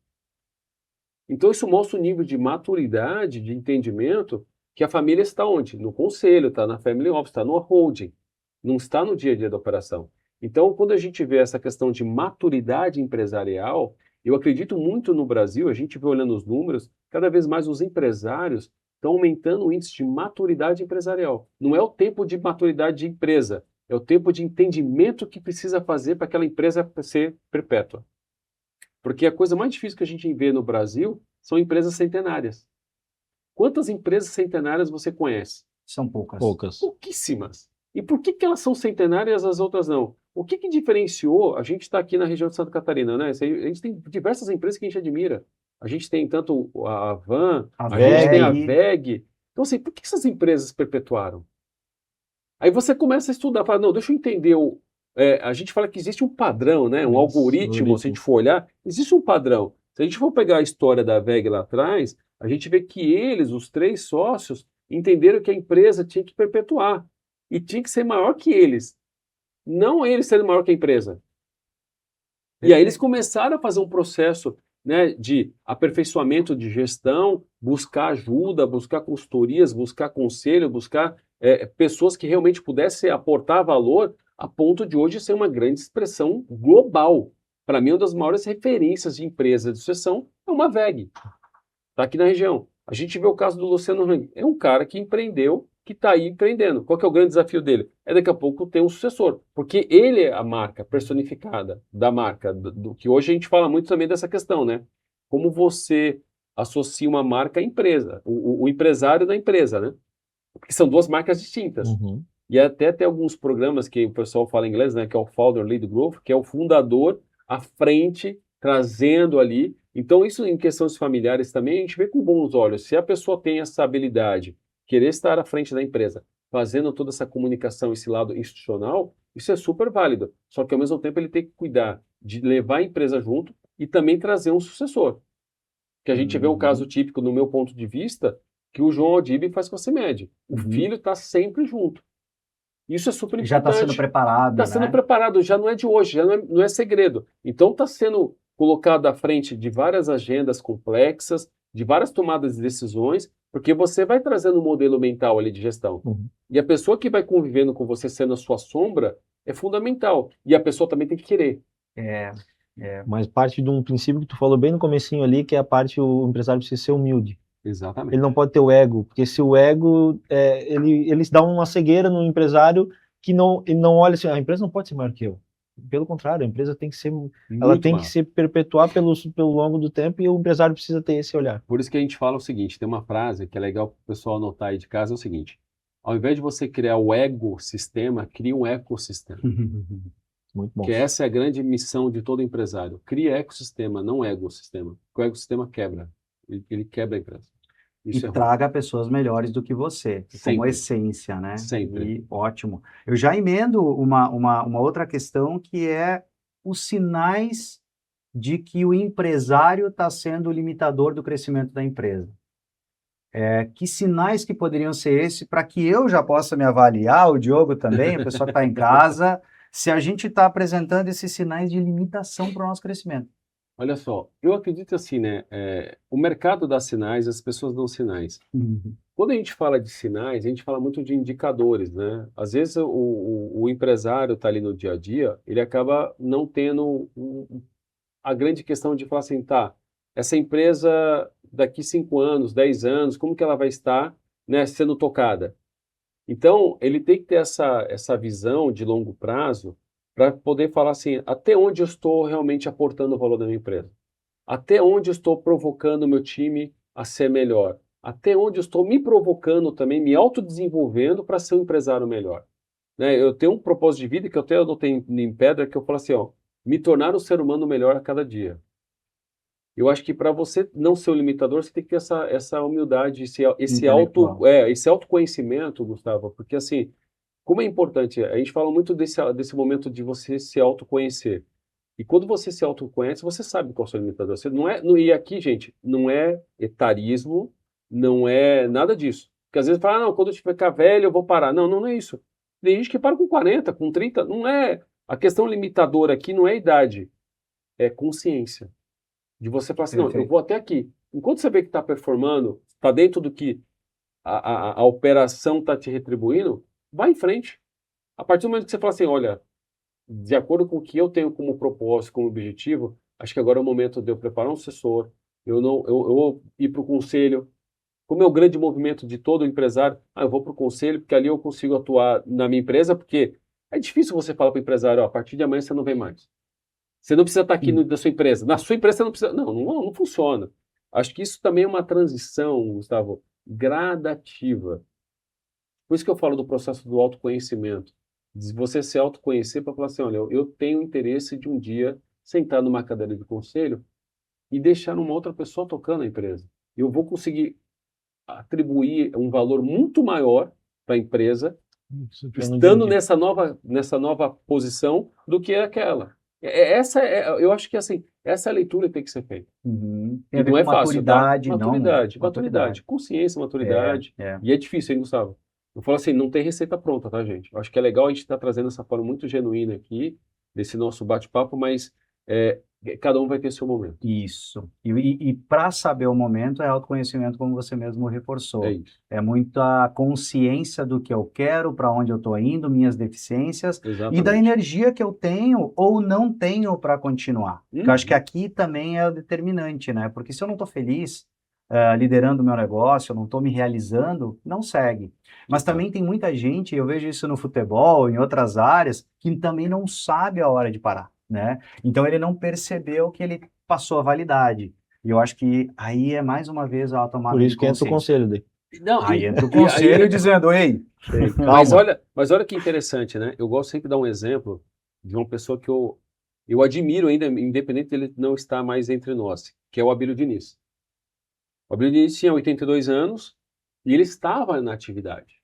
Speaker 2: Então isso mostra o nível de maturidade, de entendimento, que a família está onde? No conselho, está na family office, está no holding, não está no dia a dia da operação. Então, quando a gente vê essa questão de maturidade empresarial, eu acredito muito no Brasil, a gente vê olhando os números, cada vez mais os empresários estão aumentando o índice de maturidade empresarial. Não é o tempo de maturidade de empresa, é o tempo de entendimento que precisa fazer para aquela empresa ser perpétua. Porque a coisa mais difícil que a gente vê no Brasil são empresas centenárias. Quantas empresas centenárias você conhece?
Speaker 1: São poucas.
Speaker 2: Pouquíssimas. E por que elas são centenárias e as outras não? O que diferenciou? A gente está aqui na região de Santa Catarina, né? A gente tem diversas empresas que a gente admira. A gente tem tanto a Van, a gente tem a WEG. Então, assim, por que essas empresas perpetuaram? Aí você começa a estudar, fala, não, deixa eu entender. A gente fala que existe um padrão, né? Um algoritmo, se a gente for olhar, existe um padrão. Se a gente for pegar a história da WEG lá atrás, a gente vê que eles, os 3 sócios, entenderam que a empresa tinha que perpetuar. E tinha que ser maior que eles. Não eles serem maior que a empresa. E aí eles começaram a fazer um processo, né, de aperfeiçoamento de gestão, buscar ajuda, buscar consultorias, buscar conselho, buscar pessoas que realmente pudessem aportar valor a ponto de hoje ser uma grande expressão global. Para mim, uma das maiores referências de empresa de sucessão é uma WEG. Está aqui na região. A gente vê o caso do Luciano Hang. É um cara que empreendeu, que está aí empreendendo. Qual que é o grande desafio dele? É daqui a pouco ter um sucessor. Porque ele é a marca personificada da marca. Do que hoje a gente fala muito também dessa questão, né? Como você associa uma marca à empresa. O empresário da empresa, né? Porque são 2 marcas distintas. E até tem alguns programas que o pessoal fala em inglês, né? Que é o Founder Lead Growth, que é o fundador à frente, trazendo ali. Então, isso em questões familiares também, a gente vê com bons olhos. Se a pessoa tem essa habilidade, querer estar à frente da empresa, fazendo toda essa comunicação, esse lado institucional, isso é super válido. Só que, ao mesmo tempo, ele tem que cuidar de levar a empresa junto e também trazer um sucessor. Que a gente vê um caso típico, no meu ponto de vista, que o João Odib faz com a CIMED. O filho está sempre junto. Isso é super importante.
Speaker 1: Já está sendo preparado,
Speaker 2: Está sendo preparado, já não é de hoje, já não é segredo. Então está sendo colocado à frente de várias agendas complexas, de várias tomadas de decisões, porque você vai trazendo um modelo mental ali de gestão. E a pessoa que vai convivendo com você sendo a sua sombra é fundamental. E a pessoa também tem que querer.
Speaker 3: Mas parte de um princípio que tu falou bem no comecinho ali, que é a parte o empresário precisa ser humilde.
Speaker 2: Exatamente.
Speaker 3: Ele não pode ter o ego, porque se o ego, ele dá uma cegueira no empresário que ele não olha assim, a empresa não pode ser maior que eu. Pelo contrário, a empresa tem que ser, ela tem que se perpetuar pelo longo do tempo e o empresário precisa ter esse olhar.
Speaker 2: Por isso que a gente fala o seguinte, tem uma frase que é legal para o pessoal anotar aí de casa, é o seguinte, ao invés de você criar o ecossistema, cria um ecossistema.
Speaker 3: Muito bom.
Speaker 2: Que essa é a grande missão de todo empresário. Cria ecossistema, não ecossistema. Porque o ecossistema quebra. Ele quebra a empresa. Isso
Speaker 1: e
Speaker 2: é ruim.
Speaker 1: traga pessoas melhores do que você, como
Speaker 2: Sempre.
Speaker 1: essência, né?
Speaker 2: Sempre.
Speaker 1: E ótimo. Eu já emendo uma outra questão que é os sinais de que o empresário está sendo o limitador do crescimento da empresa. Que sinais que poderiam ser esses para que eu já possa me avaliar, o Diogo também, a pessoa que está em casa, se a gente está apresentando esses sinais de limitação para o nosso crescimento?
Speaker 2: Olha só, eu acredito assim, né? O mercado dá sinais, as pessoas dão sinais.
Speaker 1: Uhum.
Speaker 2: Quando a gente fala de sinais, a gente fala muito de indicadores, né? Às vezes o empresário está ali no dia a dia, ele acaba não tendo a grande questão de falar assim, tá, essa empresa daqui 5 anos, 10 anos, como que ela vai estar, né, sendo tocada? Então, ele tem que ter essa visão de longo prazo para poder falar assim, até onde eu estou realmente aportando o valor da minha empresa? Até onde eu estou provocando o meu time a ser melhor? Até onde eu estou me provocando também, me autodesenvolvendo para ser um empresário melhor? Né? Eu tenho um propósito de vida que eu até anotei em pedra, que eu falo assim, ó, me tornar um ser humano melhor a cada dia. Eu acho que para você não ser o limitador, você tem que ter essa humildade,
Speaker 1: Intelectual.
Speaker 2: esse autoconhecimento, Gustavo, porque assim, como é importante, a gente fala muito desse momento de você se autoconhecer. E quando você se autoconhece, você sabe qual é o seu limitador. Você não é, e aqui, gente, não é etarismo, não é nada disso. Porque às vezes fala, não, quando eu ficar velho eu vou parar. Não, não é isso. Tem gente que para com 40, com 30, não é. A questão limitadora aqui não é idade, é consciência. De você falar assim, não, eu
Speaker 1: Perfeito.
Speaker 2: vou até aqui. Enquanto você vê que está performando, está dentro do que a operação está te retribuindo, vai em frente. A partir do momento que você fala assim, olha, de acordo com o que eu tenho como propósito, como objetivo, acho que agora é o momento de eu preparar um assessor, eu vou ir para o conselho. Como é o grande movimento de todo empresário, eu vou para o conselho, porque ali eu consigo atuar na minha empresa, porque é difícil você falar para o empresário, ó, a partir de amanhã você não vem mais. Você não precisa estar aqui na sua empresa. Na sua empresa você não precisa. Não funciona. Acho que isso também é uma transição, Gustavo, gradativa. Por isso que eu falo do processo do autoconhecimento. De você se autoconhecer para falar assim, olha, eu tenho interesse de um dia sentar numa cadeira de conselho e deixar uma outra pessoa tocando a empresa. Eu vou conseguir atribuir um valor muito maior para a empresa estando nessa nova posição do que aquela. Eu acho que assim, essa leitura tem que ser feita.
Speaker 1: Uhum. Tem
Speaker 2: E
Speaker 1: a ver
Speaker 2: não
Speaker 1: com
Speaker 2: é fácil, tá?
Speaker 1: maturidade, não.
Speaker 2: Maturidade, consciência,
Speaker 1: É,
Speaker 2: maturidade.
Speaker 1: é.
Speaker 2: E é difícil, hein, Gustavo? Eu falo assim, não tem receita pronta, tá, gente? Eu acho que é legal a gente estar trazendo essa forma muito genuína aqui, desse nosso bate-papo, mas é, cada um vai ter seu momento.
Speaker 1: Isso. E para saber o momento é autoconhecimento, como você mesmo
Speaker 2: É
Speaker 1: reforçou.
Speaker 2: isso.
Speaker 1: É muita consciência do que eu quero, para onde eu estou indo, minhas deficiências e da
Speaker 2: Exatamente.
Speaker 1: energia que eu tenho ou não tenho para continuar. Porque eu acho que
Speaker 2: Uhum.
Speaker 1: aqui também é o determinante, né? Porque se eu não estou feliz, liderando o meu negócio, eu não estou me realizando, não segue. Mas
Speaker 2: Exato.
Speaker 1: também tem muita gente, eu vejo isso no futebol, em outras áreas, que também não sabe a hora de parar, né? Então ele não percebeu que ele passou a validade. E eu acho que aí é mais uma vez a
Speaker 3: Por
Speaker 1: tomada de
Speaker 3: isso que entra o
Speaker 1: consciência.
Speaker 3: conselho daí.
Speaker 2: Não,
Speaker 1: Aí entra o
Speaker 2: e aí
Speaker 1: conselho dizendo, ei,
Speaker 2: Mas
Speaker 1: calma.
Speaker 2: olha que interessante, né? Eu gosto sempre de dar um exemplo de uma pessoa que eu admiro ainda, independente dele não estar mais entre nós, que é o Abílio Diniz. O Abílio Diniz tinha 82 anos e ele estava na atividade.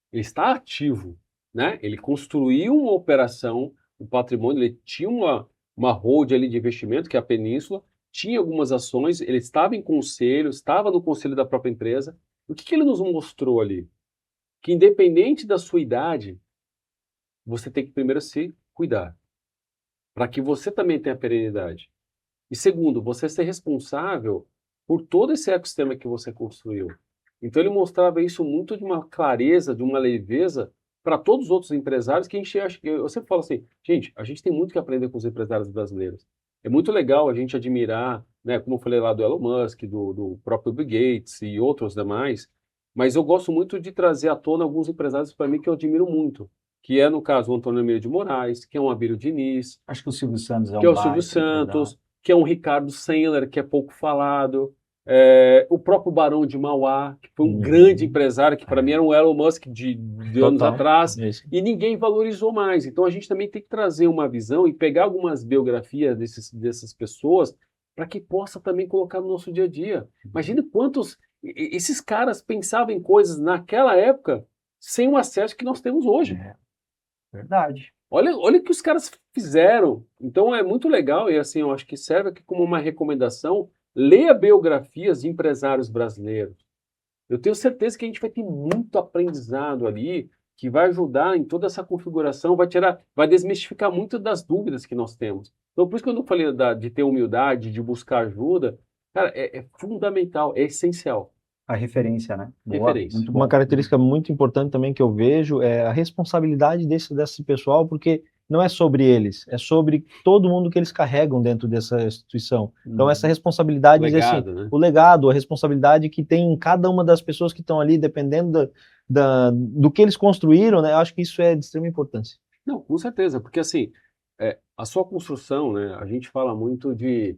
Speaker 2: Ele está ativo, né? Ele construiu uma operação, um patrimônio, ele tinha uma hold ali de investimento, que é a Península, tinha algumas ações, ele estava em conselho, estava no conselho da própria empresa. O que ele nos mostrou ali? Que independente da sua idade, você tem que primeiro se cuidar, para que você também tenha perenidade. E segundo, você ser responsável por todo esse ecossistema que você construiu. Então ele mostrava isso muito de uma clareza, de uma leveza para todos os outros empresários que a gente acha, eu sempre falo assim, gente, a gente tem muito que aprender com os empresários brasileiros. É muito legal a gente admirar, né, como eu falei lá do Elon Musk, do próprio Bill Gates e outros demais, mas eu gosto muito de trazer à tona alguns empresários para mim que eu admiro muito, que é, no caso, o Antônio Emílio de Moraes, que é um Abílio Diniz,
Speaker 1: Acho que o Silvio Santos é
Speaker 2: que é
Speaker 1: um
Speaker 2: o Silvio
Speaker 1: baita empresário.
Speaker 2: Santos, que é um Ricardo Sandler, que é pouco falado, o próprio Barão de Mauá, que foi um grande empresário, que para mim era um Elon Musk de anos
Speaker 3: Total.
Speaker 2: atrás,
Speaker 3: É isso.
Speaker 2: e ninguém valorizou mais. Então a gente também tem que trazer uma visão e pegar algumas biografias dessas pessoas para que possa também colocar no nosso dia a dia. Imagina quantos Esses caras pensavam em coisas naquela época sem o acesso que nós temos hoje.
Speaker 1: Verdade.
Speaker 2: Olha o que os caras fizeram. Então é muito legal e assim, eu acho que serve aqui como uma recomendação. Leia biografias de empresários brasileiros. Eu tenho certeza que a gente vai ter muito aprendizado ali que vai ajudar em toda essa configuração, vai desmistificar muito das dúvidas que nós temos. Então, por isso que eu não falei de ter humildade, de buscar ajuda, cara, é fundamental, é essencial.
Speaker 1: A referência, né? Boa,
Speaker 2: Referência.
Speaker 1: muito bom.
Speaker 3: Uma característica muito importante também que eu vejo é a responsabilidade desse pessoal, porque não é sobre eles, é sobre todo mundo que eles carregam dentro dessa instituição. Então, essa responsabilidade, dizer assim,
Speaker 2: Legado, né?
Speaker 3: o legado, a responsabilidade que tem em cada uma das pessoas que estão ali, dependendo do que eles construíram, né? Eu acho que isso é de extrema importância.
Speaker 2: Não, com certeza, porque assim, a sua construção, né, a gente fala muito de...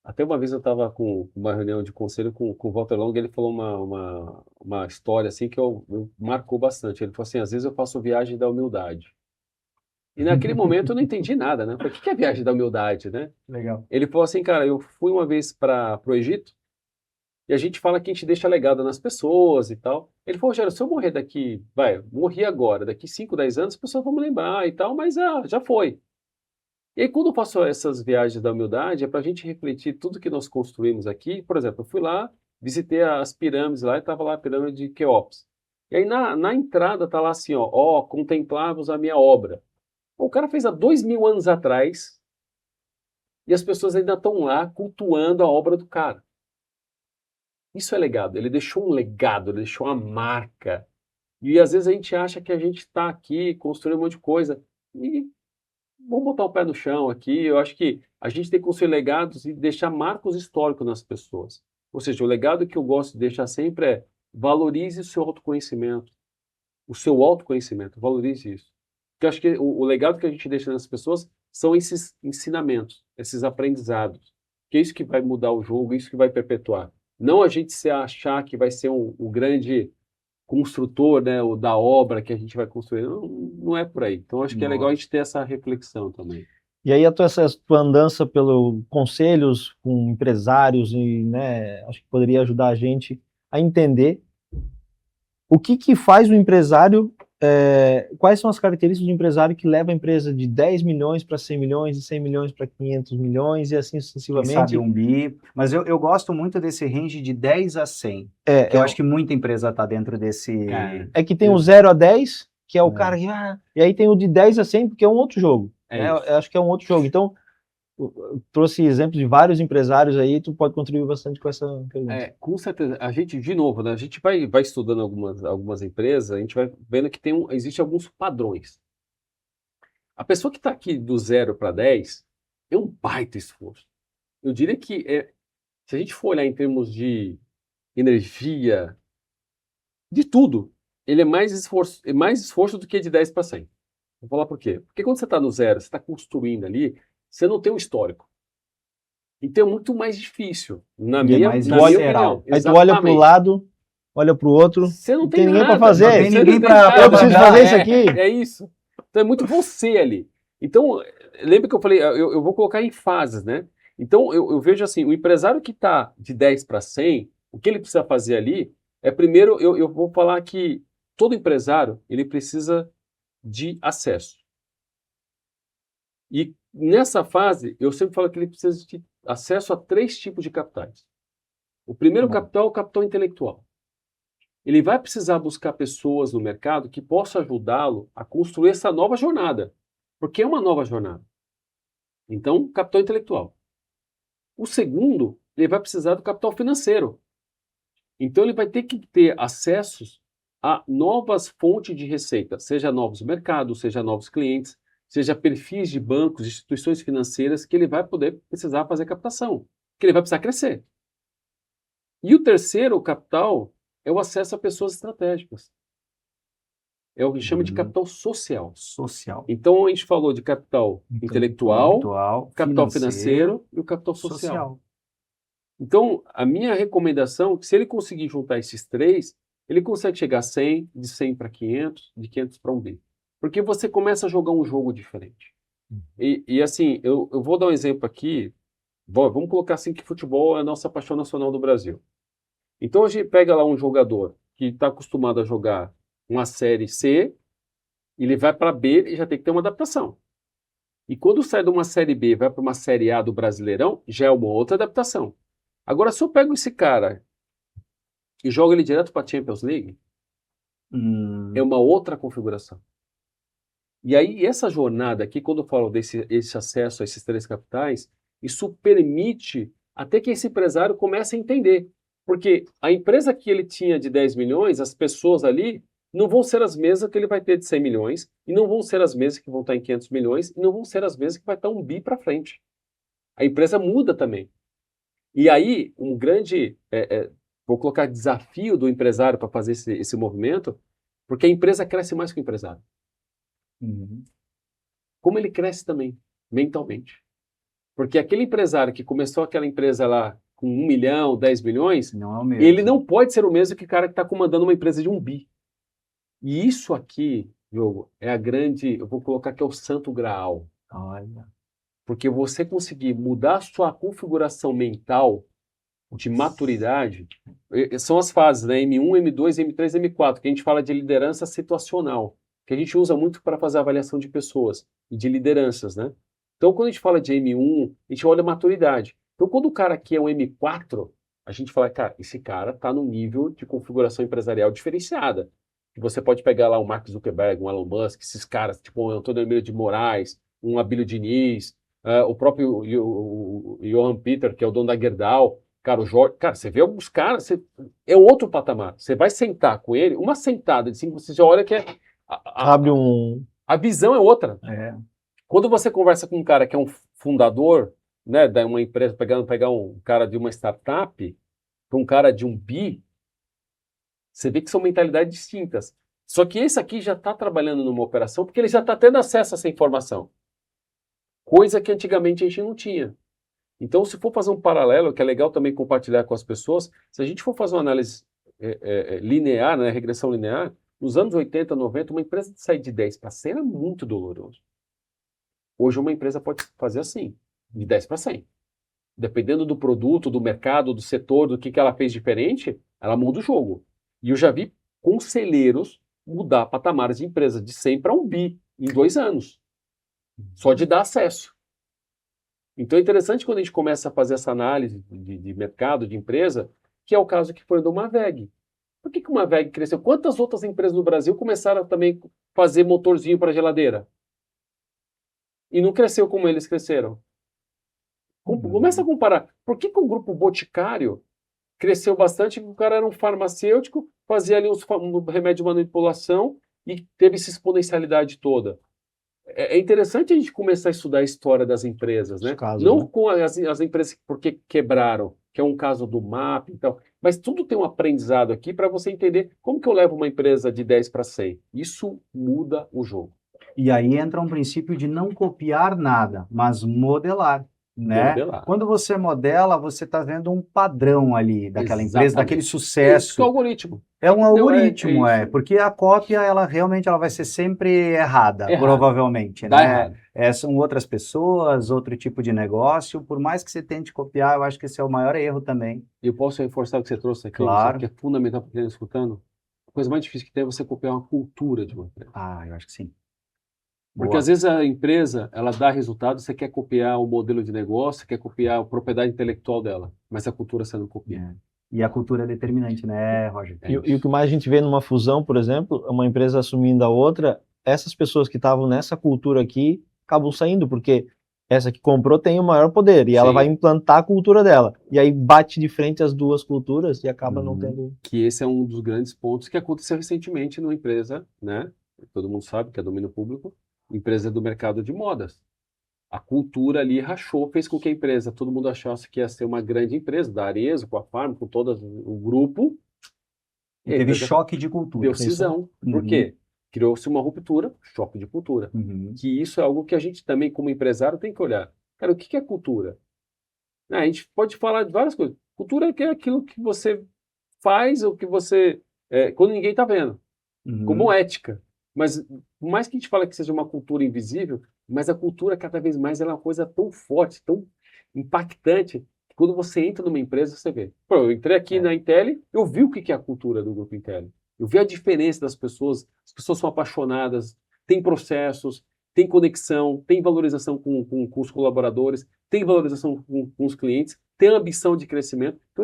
Speaker 2: Até uma vez eu estava com uma reunião de conselho com o Walter Long, e ele falou uma história assim que eu marcou bastante. Ele falou assim, às vezes eu faço viagem da humildade. E naquele momento eu não entendi nada, né? Eu falei, o que é viagem da humildade, né?
Speaker 1: Legal.
Speaker 2: Ele falou assim, cara, eu fui uma vez para o Egito, e a gente fala que a gente deixa legado nas pessoas e tal. Ele falou, Rogério, se eu morrer morri agora, daqui 5, 10 anos, as pessoas vão me lembrar e tal, mas já foi. E aí, quando eu faço essas viagens da humildade, é para a gente refletir tudo que nós construímos aqui. Por exemplo, eu fui lá, visitei as pirâmides lá, e estava lá a pirâmide de Quéops. E aí, na entrada, tá lá assim, ó, contemplavos a minha obra. O cara fez há 2000 anos atrás, e as pessoas ainda estão lá cultuando a obra do cara. Isso é legado. Ele deixou um legado, ele deixou uma marca. E às vezes a gente acha que a gente está aqui construindo um monte de coisa. E vamos botar o pé no chão aqui. Eu acho que a gente tem que construir legados e deixar marcos históricos nas pessoas. Ou seja, o legado que eu gosto de deixar sempre é valorize o seu autoconhecimento. O seu autoconhecimento, valorize isso. Porque eu acho que o legado que a gente deixa nas pessoas são esses ensinamentos, esses aprendizados. Que é isso que vai mudar o jogo, isso que vai perpetuar. Não a gente se achar que vai ser um grande construtor, né, da obra que a gente vai construir. Não é por aí. Então, acho que é legal a gente ter essa reflexão também.
Speaker 3: E aí essa tua andança pelo conselhos com empresários, e, né, acho que poderia ajudar a gente a entender o que faz o empresário, quais são as características do empresário que leva a empresa de 10 milhões para 100 milhões, de 100 milhões para 500 milhões e assim
Speaker 1: Quem
Speaker 3: sucessivamente.
Speaker 1: sabe um bi, mas eu gosto muito desse range de 10 a 100. Eu acho que muita empresa está dentro desse...
Speaker 3: É que tem o 0 a 10, que é o cara que... e aí tem o de 10 a 100, porque é um outro jogo. Eu acho que é um outro jogo. Então, eu trouxe exemplos de vários empresários aí, tu pode contribuir bastante com essa pergunta.
Speaker 2: Com certeza. A gente, de novo, né, a gente vai estudando algumas empresas, a gente vai vendo que existem alguns padrões. A pessoa que está aqui do 0 para 10 é um baita esforço. Eu diria que se a gente for olhar em termos de energia, de tudo, ele é mais esforço do que de 10 para 100. Vou falar por quê. Porque quando você está no 0, você está construindo ali, você não tem um histórico. Então é muito mais difícil, na minha opinião.
Speaker 3: Aí tu olha para o lado, olha para o outro,
Speaker 2: você não
Speaker 3: tem
Speaker 2: tem
Speaker 3: ninguém para
Speaker 2: nada,
Speaker 3: fazer.
Speaker 1: Não tem ninguém para...
Speaker 3: Eu preciso fazer isso aqui.
Speaker 2: É isso. Então é muito você ali. Então, lembra que eu falei, eu vou colocar em fases, né? Então eu vejo assim, o empresário que está de 10 para 100, o que ele precisa fazer ali primeiro, eu vou falar que todo empresário, ele precisa de acesso. E nessa fase, eu sempre falo que ele precisa de acesso a 3 tipos de capitais. O primeiro capital é o capital intelectual. Ele vai precisar buscar pessoas no mercado que possam ajudá-lo a construir essa nova jornada. Porque é uma nova jornada. Então, capital intelectual. O segundo, ele vai precisar do capital financeiro. Então, ele vai ter que ter acessos a novas fontes de receita, seja novos mercados, seja novos clientes, seja perfis de bancos, instituições financeiras que ele vai poder precisar fazer captação, que ele vai precisar crescer. E o terceiro capital é o acesso a pessoas estratégicas. É o que chama de capital social. Então, a gente falou de capital intelectual, capital financeiro e o capital social. Então, a minha recomendação é que se ele conseguir juntar esses 3, ele consegue chegar a 100, de 100 para 500, de 500 para 1 bi. Porque você começa a jogar um jogo diferente. E assim, eu vou dar um exemplo aqui. Vamos colocar assim que futebol é a nossa paixão nacional do Brasil. Então a gente pega lá um jogador que está acostumado a jogar uma série C, ele vai para B e já tem que ter uma adaptação. E quando sai de uma série B e vai para uma série A do Brasileirão, já é uma outra adaptação. Agora, se eu pego esse cara e jogo ele direto para a Champions League, é uma outra configuração. E aí, essa jornada aqui, quando eu falo esse acesso a esses 3 capitais, isso permite até que esse empresário comece a entender. Porque a empresa que ele tinha de 10 milhões, as pessoas ali, não vão ser as mesmas que ele vai ter de 100 milhões, e não vão ser as mesmas que vão estar em 500 milhões, e não vão ser as mesmas que vai estar um bi para frente. A empresa muda também. E aí, um grande, vou colocar desafio do empresário para fazer esse movimento, porque a empresa cresce mais que o empresário. Como ele cresce também, mentalmente. Porque aquele empresário que começou aquela empresa lá com 1 milhão, 10 milhões,
Speaker 1: Não é o mesmo.
Speaker 2: ele não pode ser o mesmo que o cara que está comandando uma empresa de 1 bi. E isso aqui, Diogo, é a grande, eu vou colocar que é o santo graal.
Speaker 1: Olha.
Speaker 2: Porque você conseguir mudar a sua configuração mental de maturidade, são as fases, né? M1, M2, M3, M4, que a gente fala de liderança situacional, que a gente usa muito para fazer avaliação de pessoas e de lideranças, né? Então, quando a gente fala de M1, a gente olha a maturidade. Então, quando o cara aqui é um M4, a gente fala, cara, esse cara está num nível de configuração empresarial diferenciada. Que você pode pegar lá o Mark Zuckerberg, um Elon Musk, esses caras, tipo o Antônio Emílio de Moraes, um Abílio Diniz, o próprio o Johan Peter, que é o dono da Gerdau, cara, o Jorge, cara, você vê alguns caras, é outro patamar. Você vai sentar com ele, uma sentada de 5, você já olha que
Speaker 3: Abre um.
Speaker 2: a visão é outra.
Speaker 1: É.
Speaker 2: Quando você conversa com um cara que é um fundador, né, de uma empresa, pegar um cara de uma startup, para um cara de um bi, você vê que são mentalidades distintas. Só que esse aqui já está trabalhando numa operação porque ele já está tendo acesso a essa informação. Coisa que antigamente a gente não tinha. Então, se for fazer um paralelo, que é legal também compartilhar com as pessoas, se a gente for fazer uma análise linear, né, regressão linear, nos anos 80, 90, uma empresa sair de 10 para 100 era muito doloroso. Hoje uma empresa pode fazer assim, de 10 para 100. Dependendo do produto, do mercado, do setor, do que ela fez diferente, ela muda o jogo. E eu já vi conselheiros mudar patamares de empresa de 100 para 1 bi em 2 anos. Só de dar acesso. Então é interessante quando a gente começa a fazer essa análise de mercado, de empresa, que é o caso que foi do Maveg. Por que o Maveg cresceu? Quantas outras empresas no Brasil começaram a também fazer motorzinho para geladeira? E não cresceu como eles cresceram. Começa a comparar. Por que o grupo Boticário cresceu bastante? O cara era um farmacêutico, fazia ali um remédio de manipulação e teve essa exponencialidade toda. É interessante a gente começar a estudar a história das empresas, né?
Speaker 3: Casos,
Speaker 2: Não
Speaker 3: né?
Speaker 2: com as empresas porque quebraram, que é um caso do MAP e tal, mas tudo tem um aprendizado aqui para você entender como que eu levo uma empresa de 10 para 100. Isso muda o jogo.
Speaker 1: E aí entra um princípio de não copiar nada, mas modelar, né?
Speaker 2: Modelar.
Speaker 1: Quando você modela, você está vendo um padrão ali daquela empresa,
Speaker 2: Exatamente.
Speaker 1: daquele
Speaker 2: Isso que é o
Speaker 1: sucesso.
Speaker 2: algoritmo.
Speaker 1: É um
Speaker 2: Então,
Speaker 1: algoritmo,
Speaker 2: é isso.
Speaker 1: porque a cópia, ela realmente ela vai ser sempre errada,
Speaker 2: Errado.
Speaker 1: provavelmente,
Speaker 2: Dá
Speaker 1: né?
Speaker 2: errado.
Speaker 1: São outras pessoas, outro tipo de negócio, por mais que você tente copiar, eu acho que esse é o maior erro também.
Speaker 2: Eu posso reforçar o que você trouxe aqui,
Speaker 1: Claro.
Speaker 2: que é fundamental para quem está escutando. A coisa mais difícil que tem é você copiar uma cultura de uma empresa.
Speaker 1: Ah, eu acho que sim.
Speaker 2: Porque
Speaker 1: Boa.
Speaker 2: às vezes a empresa, ela dá resultado, você quer copiar o modelo de negócio, você quer copiar a propriedade intelectual dela, mas a cultura você não copia.
Speaker 1: É. E a cultura é determinante, né, Roger?
Speaker 2: É
Speaker 3: E o
Speaker 2: isso.
Speaker 3: que mais a gente vê numa fusão, por exemplo, uma empresa assumindo a outra, essas pessoas que estavam nessa cultura aqui acabam saindo, porque essa que comprou tem o maior poder e ela
Speaker 2: Sim.
Speaker 3: vai implantar a cultura dela. E aí bate de frente as duas culturas e acaba não tendo.
Speaker 2: Que esse é um dos grandes pontos que aconteceu recentemente numa empresa, né? Todo mundo sabe que é domínio público, empresa do mercado de modas. A cultura ali rachou, fez com que a empresa, todo mundo achasse que ia ser uma grande empresa, da Arezzo, com a Farm, com todo o grupo.
Speaker 1: E
Speaker 2: a
Speaker 1: teve
Speaker 2: empresa
Speaker 1: choque de cultura.
Speaker 2: deu cisão. Por
Speaker 1: Uhum.
Speaker 2: quê? Criou-se uma ruptura, choque de cultura.
Speaker 1: Uhum.
Speaker 2: Que isso é algo que a gente também, como empresário, tem que olhar. Cara, o que é cultura? A gente pode falar de várias coisas. Cultura é aquilo que você faz, ou que você... quando ninguém está vendo.
Speaker 1: Uhum.
Speaker 2: Como ética. Mas, por mais que a gente fale que seja uma cultura invisível, mas a cultura, cada vez mais, ela é uma coisa tão forte, tão impactante, que quando você entra numa empresa, você vê. Pô, eu entrei aqui na Intel, eu vi o que é a cultura do Grupo Intel. Eu vi a diferença das pessoas. As pessoas são apaixonadas, tem processos, tem conexão, tem valorização com os colaboradores, tem valorização com os clientes, tem ambição de crescimento. Então,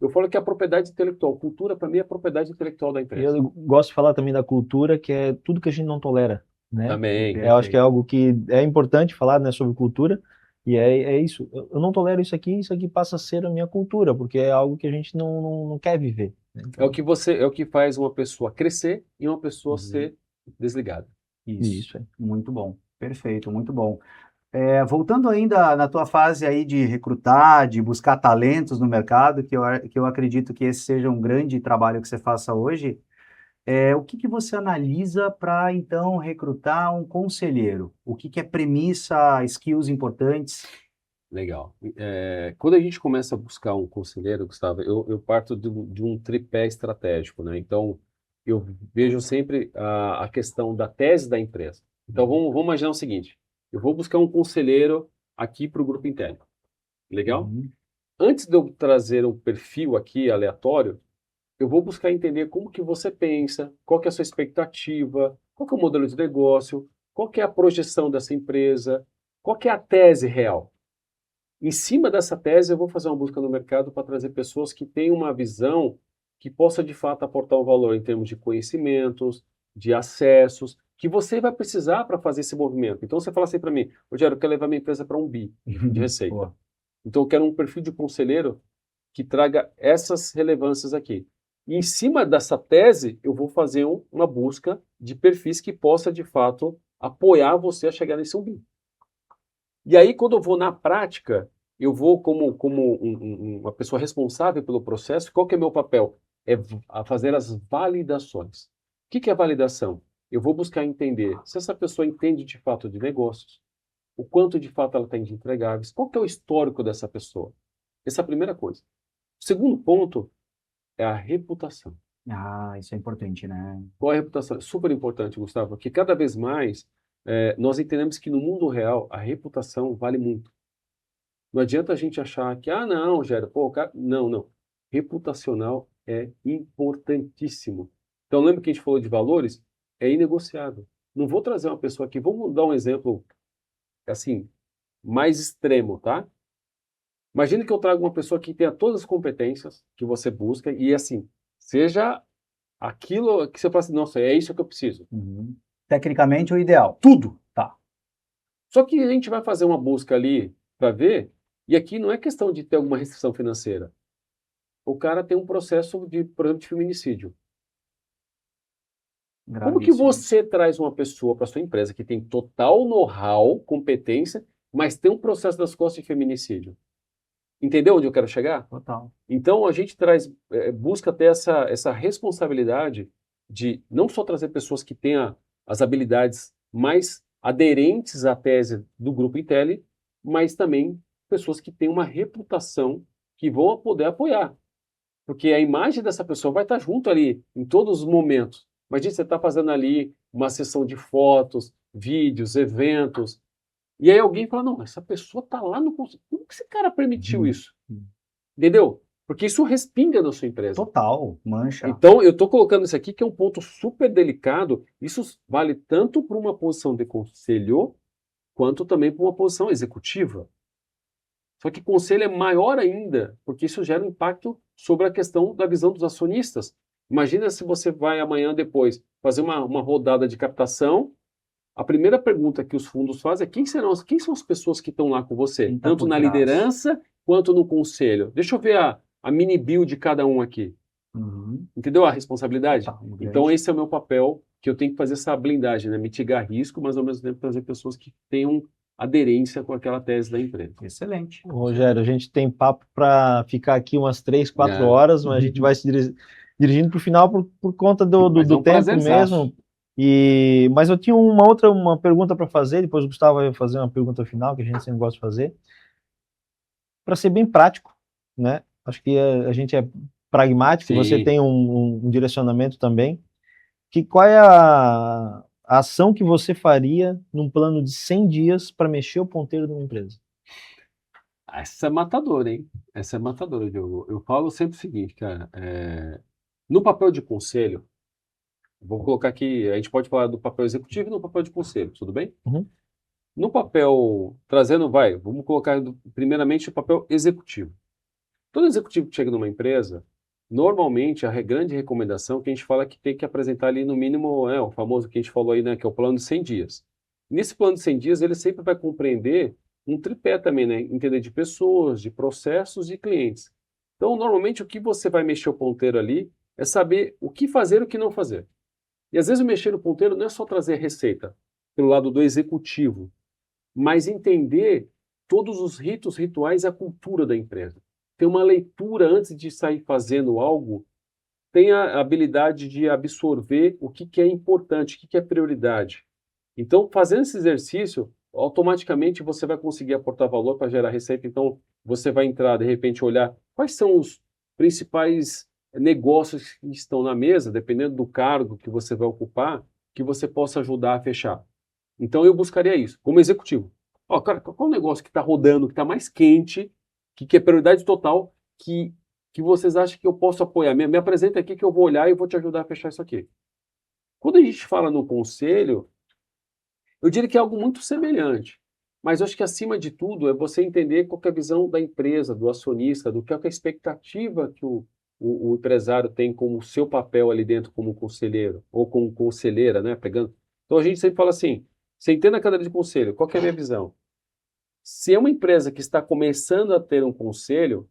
Speaker 2: eu falo que é a propriedade intelectual. Cultura, para mim, é a propriedade intelectual da empresa.
Speaker 3: Eu gosto de falar também da cultura, que é tudo que a gente não tolera, né?
Speaker 2: Também.
Speaker 3: Eu acho que é algo que é importante falar, né, sobre cultura, e é isso. Eu não tolero isso aqui passa a ser a minha cultura, porque é algo que a gente não quer viver, né?
Speaker 2: É o que faz uma pessoa crescer e uma pessoa ser desligada.
Speaker 3: Isso.
Speaker 1: Muito bom. Perfeito, muito bom. Voltando ainda na tua fase aí de recrutar, de buscar talentos no mercado, que eu acredito que esse seja um grande trabalho que você faça hoje, o que você analisa para, então, recrutar um conselheiro? O que é premissa, skills importantes?
Speaker 2: Legal. Quando a gente começa a buscar um conselheiro, Gustavo, eu parto de um tripé estratégico, né? Então, eu vejo sempre a questão da tese da empresa. Então, vamos imaginar o seguinte: eu vou buscar um conselheiro aqui para o Grupo Intel. Legal? Antes de eu trazer um perfil aqui aleatório, eu vou buscar entender como que você pensa, qual que é a sua expectativa, qual que é o modelo de negócio, qual que é a projeção dessa empresa, qual que é a tese real. Em cima dessa tese, eu vou fazer uma busca no mercado para trazer pessoas que tenham uma visão que possa, de fato, aportar um valor em termos de conhecimentos, de acessos, que você vai precisar para fazer esse movimento. Então, você fala assim para mim: Rogério, eu quero levar minha empresa para 1 bi de receita.
Speaker 1: Boa.
Speaker 2: Então, eu quero um perfil de conselheiro que traga essas relevâncias aqui. E em cima dessa tese, eu vou fazer uma busca de perfis que possa, de fato, apoiar você a chegar nesse 1 bi. E aí, quando eu vou na prática, eu vou como uma pessoa responsável pelo processo. Qual que é meu papel? A fazer as validações. O que é validação? Eu vou buscar entender se essa pessoa entende de fato de negócios, o quanto de fato ela tem de entregáveis, qual que é o histórico dessa pessoa. Essa é a primeira coisa. O segundo ponto é a reputação.
Speaker 1: Isso é importante, né?
Speaker 2: Qual é a reputação? É super importante, Gustavo, porque cada vez mais nós entendemos que no mundo real a reputação vale muito. Não adianta a gente achar que, não, Gera, pô, cara... Não. Reputacional é importantíssimo. Então, lembra que a gente falou de valores? É inegociável. Não vou trazer uma pessoa aqui, vamos dar um exemplo, assim, mais extremo, tá? Imagina que eu trago uma pessoa que tenha todas as competências que você busca e, assim, seja aquilo que você fala assim: nossa, é isso que eu preciso.
Speaker 1: Tecnicamente, o ideal. Tudo. Tá.
Speaker 2: Só que a gente vai fazer uma busca ali para ver, e aqui não é questão de ter alguma restrição financeira. O cara tem um processo de, por exemplo, de feminicídio. Como que você traz uma pessoa para sua empresa que tem total know-how, competência, mas tem um processo das costas de feminicídio? Entendeu onde eu quero chegar?
Speaker 1: Total.
Speaker 2: Então a gente busca ter essa responsabilidade de não só trazer pessoas que tenham as habilidades mais aderentes à tese do Grupo Intel, mas também pessoas que têm uma reputação que vão poder apoiar. Porque a imagem dessa pessoa vai estar junto ali em todos os momentos. Imagina você está fazendo ali uma sessão de fotos, vídeos, eventos, e aí alguém fala: não, essa pessoa está lá no conselho. Como que esse cara permitiu isso? Entendeu? Porque isso respinga na sua empresa.
Speaker 1: Total, mancha.
Speaker 2: Então, eu estou colocando isso aqui que é um ponto super delicado. Isso vale tanto para uma posição de conselho, quanto também para uma posição executiva. Só que conselho é maior ainda, porque isso gera um impacto sobre a questão da visão dos acionistas. Imagina se você vai amanhã depois fazer uma rodada de captação. A primeira pergunta que os fundos fazem é: quem são as pessoas que estão lá com você?
Speaker 1: Quem tá
Speaker 2: Tanto
Speaker 1: por
Speaker 2: na
Speaker 1: trás?
Speaker 2: liderança quanto no conselho. Deixa eu ver a mini bio de cada um aqui. Entendeu a responsabilidade?
Speaker 1: Tá,
Speaker 2: Então esse é o meu papel, que eu tenho que fazer essa blindagem, né? Mitigar risco, mas ao mesmo tempo trazer pessoas que tenham aderência com aquela tese da empresa.
Speaker 1: Excelente.
Speaker 3: Rogério, a gente tem papo para ficar aqui umas 3, 4
Speaker 2: É.
Speaker 3: horas, mas a gente vai se dirigindo para o final por conta do
Speaker 2: Mas é um
Speaker 3: tempo
Speaker 2: prazerzaço.
Speaker 3: mesmo. Mas eu tinha uma pergunta para fazer, depois o Gustavo vai fazer uma pergunta final, que a gente sempre gosta de fazer. Para ser bem prático, né? Acho que a gente é pragmático,
Speaker 2: Sim.
Speaker 3: você tem um direcionamento também. Qual é a ação que você faria num plano de 100 dias para mexer o ponteiro de uma empresa?
Speaker 2: Essa é matadora, hein? Essa é matadora, Diogo. Eu falo sempre o seguinte, cara. No papel de conselho, vou colocar aqui, a gente pode falar do papel executivo e no papel de conselho, tudo bem?
Speaker 3: Uhum.
Speaker 2: No papel, vamos colocar primeiramente o papel executivo. Todo executivo que chega numa empresa, normalmente a grande recomendação que a gente fala é que tem que apresentar ali no mínimo, o famoso que a gente falou aí, né, que é o plano de 100 dias. Nesse plano de 100 dias, ele sempre vai compreender um tripé também, né, entender de pessoas, de processos e clientes. Então, normalmente, o que você vai mexer o ponteiro ali é saber o que fazer e o que não fazer. E às vezes o mexer no ponteiro não é só trazer receita, pelo lado do executivo, mas entender todos os ritos, rituais e a cultura da empresa. Ter uma leitura antes de sair fazendo algo, tem a habilidade de absorver o que é importante, o que é prioridade. Então, fazendo esse exercício, automaticamente você vai conseguir aportar valor para gerar receita. Então, você vai entrar, de repente, olhar quais são os principais negócios que estão na mesa, dependendo do cargo que você vai ocupar, que você possa ajudar a fechar. Então, eu buscaria isso, como executivo. Ó, cara, qual é o negócio que está rodando, que está mais quente, que é prioridade total, que vocês acham que eu posso apoiar? Me apresenta aqui que eu vou olhar e vou te ajudar a fechar isso aqui. Quando a gente fala no conselho, eu diria que é algo muito semelhante, mas eu acho que acima de tudo é você entender qual que é a visão da empresa, do acionista, do que é a expectativa que o empresário tem como seu papel ali dentro como conselheiro, ou como conselheira, né, pegando. Então a gente sempre fala assim, sentando na cadeira de conselho, qual que é a minha visão? Se é uma empresa que está começando a ter um conselho,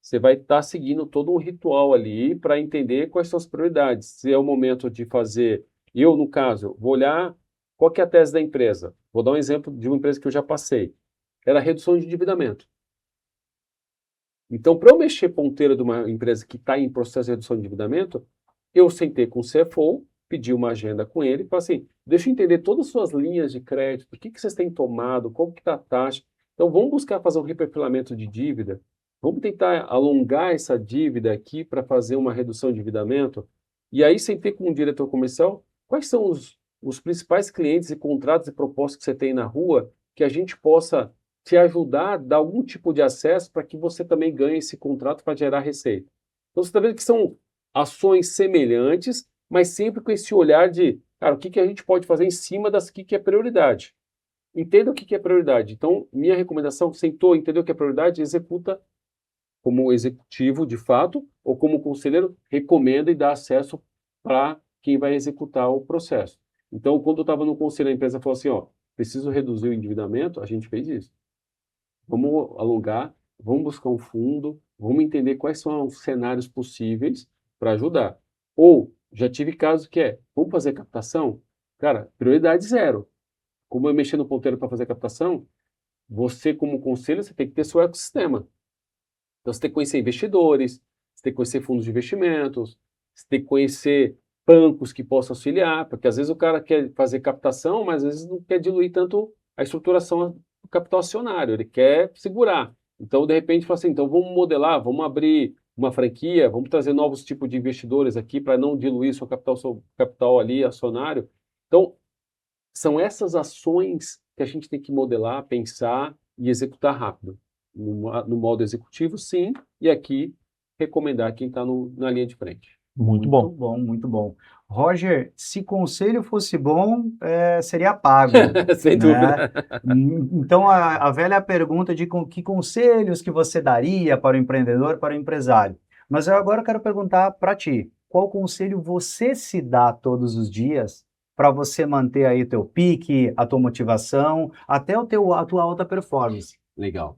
Speaker 2: você vai estar seguindo todo um ritual ali para entender quais são as prioridades. Se é o momento de fazer, eu, no caso, vou olhar qual que é a tese da empresa. Vou dar um exemplo de uma empresa que eu já passei. Era a redução de endividamento. Então, para eu mexer ponteira de uma empresa que está em processo de redução de endividamento, eu sentei com o CFO, pedi uma agenda com ele, e falei assim, deixa eu entender todas as suas linhas de crédito, o que vocês têm tomado, qual que está a taxa. Então, vamos buscar fazer um reperfilamento de dívida, vamos tentar alongar essa dívida aqui para fazer uma redução de endividamento. E aí, sentei com o diretor comercial, quais são os principais clientes e contratos e propostas que você tem na rua que a gente possa te ajudar a dar algum tipo de acesso para que você também ganhe esse contrato para gerar receita. Então, você está vendo que são ações semelhantes, mas sempre com esse olhar de, cara, o que a gente pode fazer em cima das que é prioridade. Entenda o que é prioridade. Então, minha recomendação, sentou, entendeu o que é prioridade, executa como executivo de fato, ou como conselheiro, recomenda e dá acesso para quem vai executar o processo. Então, quando eu estava no conselho, a empresa falou assim, ó, preciso reduzir o endividamento, a gente fez isso. Vamos alongar, vamos buscar um fundo, vamos entender quais são os cenários possíveis para ajudar. Ou, já tive casos que vamos fazer captação? Cara, prioridade zero. Como eu mexer no ponteiro para fazer captação, você como conselho, você tem que ter seu ecossistema. Então, você tem que conhecer investidores, você tem que conhecer fundos de investimentos, você tem que conhecer bancos que possam auxiliar, porque às vezes o cara quer fazer captação, mas às vezes não quer diluir tanto a estruturação do capital acionário, ele quer segurar. Então, de repente, fala assim, então vamos modelar, vamos abrir uma franquia, vamos trazer novos tipos de investidores aqui para não diluir seu capital ali acionário. Então, são essas ações que a gente tem que modelar, pensar e executar rápido. No modo executivo, sim, e aqui recomendar quem está na linha de frente.
Speaker 3: Muito bom.
Speaker 1: bom, muito bom. Roger, se conselho fosse bom, seria pago.
Speaker 2: Sem dúvida.
Speaker 1: Então, a velha pergunta de que conselhos que você daria para o empreendedor, para o empresário. Mas eu agora quero perguntar para ti, qual conselho você se dá todos os dias para você manter aí teu pique, a tua motivação, até a tua alta performance?
Speaker 2: Legal.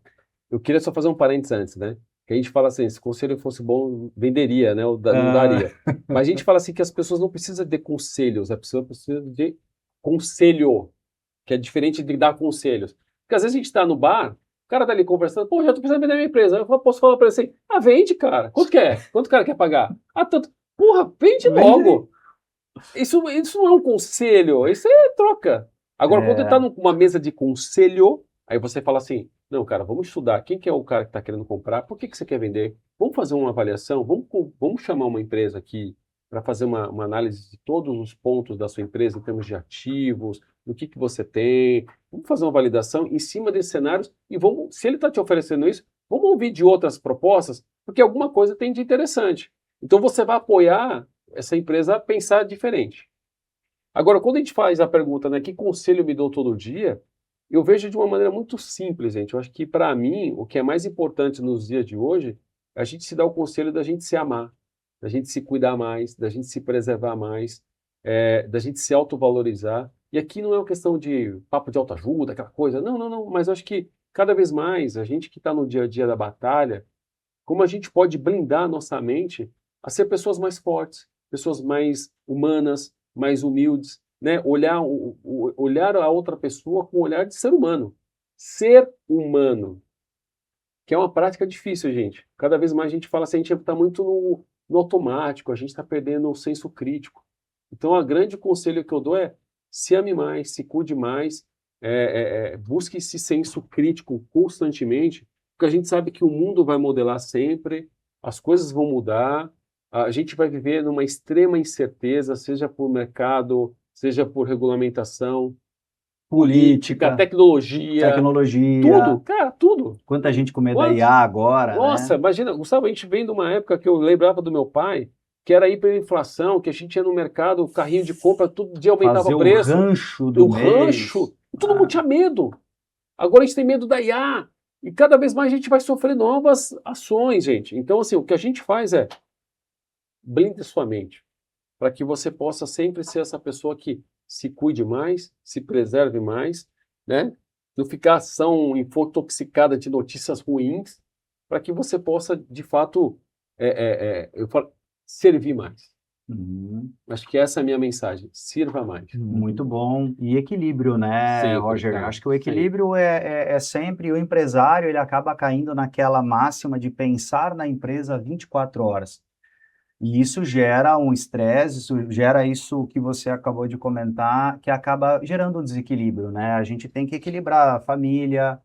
Speaker 2: Eu queria só fazer um parênteses antes, né? Que a gente fala assim, se o conselho fosse bom, venderia, né? Ou não daria. Mas a gente fala assim que as pessoas não precisam de conselhos, a pessoa precisa de conselho, que é diferente de dar conselhos. Porque às vezes a gente está no bar, o cara tá ali conversando, pô, já tô precisando vender minha empresa. Eu posso falar para ele assim, vende, cara. Quanto quer? Quanto o cara quer pagar? Tanto. Porra, vende logo. Isso não é um conselho, isso é troca. Agora, quando ele está numa mesa de conselho, aí você fala assim, não, cara, vamos estudar. Quem que é o cara que está querendo comprar? Por que você quer vender? Vamos fazer uma avaliação? Vamos chamar uma empresa aqui para fazer uma análise de todos os pontos da sua empresa em termos de ativos, no que você tem, vamos fazer uma validação em cima desses cenários e vamos, se ele está te oferecendo isso, vamos ouvir de outras propostas, porque alguma coisa tem de interessante. Então você vai apoiar essa empresa a pensar diferente. Agora, quando a gente faz a pergunta, né, que conselho eu me dou todo dia, eu vejo de uma maneira muito simples, gente. Eu acho que, para mim, o que é mais importante nos dias de hoje é a gente se dar o conselho da gente se amar, da gente se cuidar mais, da gente se preservar mais, da gente se autovalorizar. E aqui não é uma questão de papo de autoajuda, aquela coisa. Não, não, não. Mas eu acho que, cada vez mais, a gente que está no dia a dia da batalha, como a gente pode blindar a nossa mente a ser pessoas mais fortes, pessoas mais humanas, mais humildes, né? Olhar a outra pessoa com o olhar de ser humano. Ser humano, que é uma prática difícil, gente. Cada vez mais a gente fala assim, a gente está muito no automático, a gente está perdendo o senso crítico. Então, o grande conselho que eu dou é se ame mais, se cuide mais, busque esse senso crítico constantemente, porque a gente sabe que o mundo vai modelar sempre, as coisas vão mudar, a gente vai viver numa extrema incerteza, seja por mercado, seja por regulamentação,
Speaker 1: Política,
Speaker 2: tecnologia,
Speaker 1: tecnologia.
Speaker 2: tudo, cara, tudo.
Speaker 1: Quanta gente com medo da IA agora,
Speaker 2: Nossa,
Speaker 1: né?
Speaker 2: imagina, Gustavo, a gente vem de uma época que eu lembrava do meu pai, que era hiperinflação, que a gente ia no mercado, o carrinho de compra, todo dia aumentava
Speaker 1: Fazer
Speaker 2: o preço.
Speaker 1: o rancho do
Speaker 2: O
Speaker 1: mês.
Speaker 2: rancho. Todo mundo tinha medo. Agora a gente tem medo da IA. E cada vez mais a gente vai sofrer novas ações, gente. Então, assim, o que a gente faz é blinde sua mente, para que você possa sempre ser essa pessoa que se cuide mais, se preserve mais, né? Não ficar infotoxicada de notícias ruins, para que você possa, de fato, eu falo, servir mais.
Speaker 1: Uhum.
Speaker 2: Acho que essa é a minha mensagem. Sirva mais.
Speaker 1: Muito bom. E equilíbrio, né,
Speaker 2: Sempre,
Speaker 1: Roger?
Speaker 2: cara,
Speaker 1: Acho que o equilíbrio é sempre o empresário, ele acaba caindo naquela máxima de pensar na empresa 24 horas. E isso gera um estresse, isso gera isso que você acabou de comentar, que acaba gerando um desequilíbrio, né? A gente tem que equilibrar a família,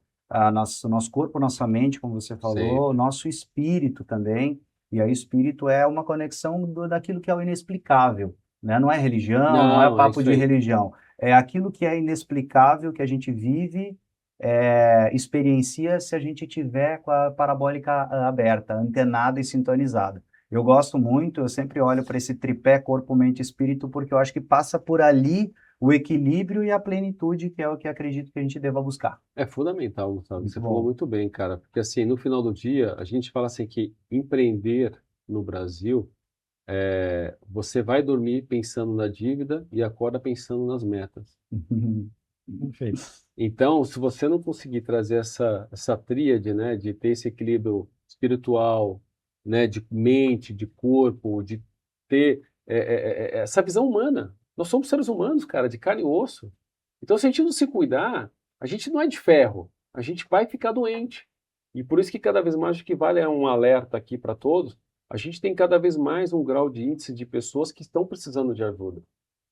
Speaker 1: nosso corpo, nossa mente, como você falou, nosso espírito também. E aí o espírito é uma conexão daquilo que é o inexplicável, né? Não é religião, não é
Speaker 2: Não, é
Speaker 1: papo
Speaker 2: isso
Speaker 1: de
Speaker 2: aí.
Speaker 1: religião. É aquilo que é inexplicável, que a gente vive, experiencia se a gente tiver com a parabólica aberta, antenada e sintonizada. Eu gosto muito, eu sempre olho para esse tripé corpo, mente e espírito, porque eu acho que passa por ali o equilíbrio e a plenitude, que é o que acredito que a gente deva buscar.
Speaker 2: É fundamental, Gustavo.
Speaker 1: Muito
Speaker 2: Você falou
Speaker 1: bom.
Speaker 2: muito bem, cara. Porque assim, no final do dia, a gente fala assim que empreender no Brasil, você vai dormir pensando na dívida e acorda pensando nas metas.
Speaker 3: Perfeito.
Speaker 2: Então, se você não conseguir trazer essa tríade, né, de ter esse equilíbrio espiritual, né, de mente, de corpo, de ter essa visão humana. Nós somos seres humanos, cara, de carne e osso. Então, se a gente não se cuidar, a gente não é de ferro, a gente vai ficar doente. E por isso que cada vez mais, acho que vale um alerta aqui para todos, a gente tem cada vez mais um grau de índice de pessoas que estão precisando de ajuda,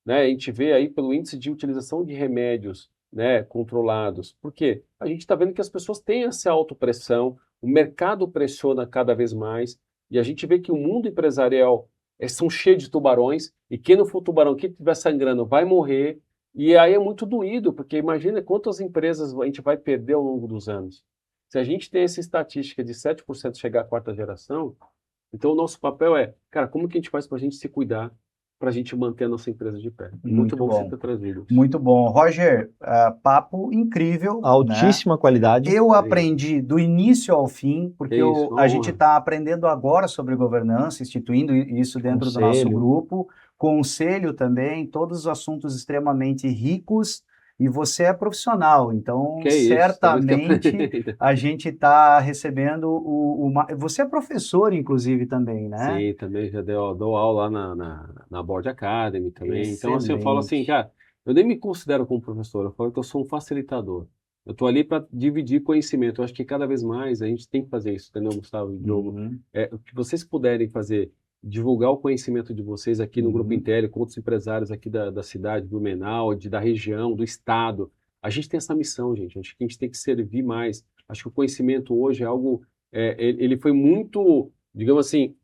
Speaker 2: né? A gente vê aí pelo índice de utilização de remédios, né, controlados. Por quê? A gente está vendo que as pessoas têm essa autopressão, o mercado pressiona cada vez mais, e a gente vê que o mundo empresarial são cheios de tubarões, e quem não for tubarão, quem estiver sangrando, vai morrer, e aí é muito doído, porque imagina quantas empresas a gente vai perder ao longo dos anos. Se a gente tem essa estatística de 7% chegar à quarta geração, então o nosso papel é, cara, como que a gente faz para a gente se cuidar, para a gente manter a nossa empresa de pé? Muito bom você ter trazido isso.
Speaker 1: Muito bom. Roger, papo incrível, né?
Speaker 3: Altíssima qualidade.
Speaker 1: Eu aprendi do início ao fim, porque
Speaker 2: Que isso, uma
Speaker 1: a gente
Speaker 2: honra.
Speaker 1: está aprendendo agora sobre governança, instituindo isso dentro do nosso
Speaker 3: Conselho.
Speaker 1: grupo, conselho também, todos os assuntos extremamente ricos, e você é profissional, então
Speaker 2: Que isso,
Speaker 1: certamente
Speaker 2: talvez que
Speaker 1: a gente está recebendo Você é professor, inclusive, também, né?
Speaker 2: Sim, também já dou aula lá na Board Academy também. Então, assim, eu falo assim,
Speaker 1: Excelente.
Speaker 2: cara, eu nem me considero como professor, eu falo que eu sou um facilitador. Eu estou ali para dividir conhecimento. Eu acho que cada vez mais a gente tem que fazer isso, entendeu, Gustavo e Diogo?
Speaker 1: Uhum.
Speaker 2: O que vocês puderem fazer, divulgar o conhecimento de vocês aqui no Grupo
Speaker 1: Uhum.
Speaker 2: Intelli, com outros empresários aqui da cidade, do Blumenau, da região, do estado. A gente tem essa missão, gente. Acho que a gente tem que servir mais. Acho que o conhecimento hoje é algo... ele foi muito, digamos assim,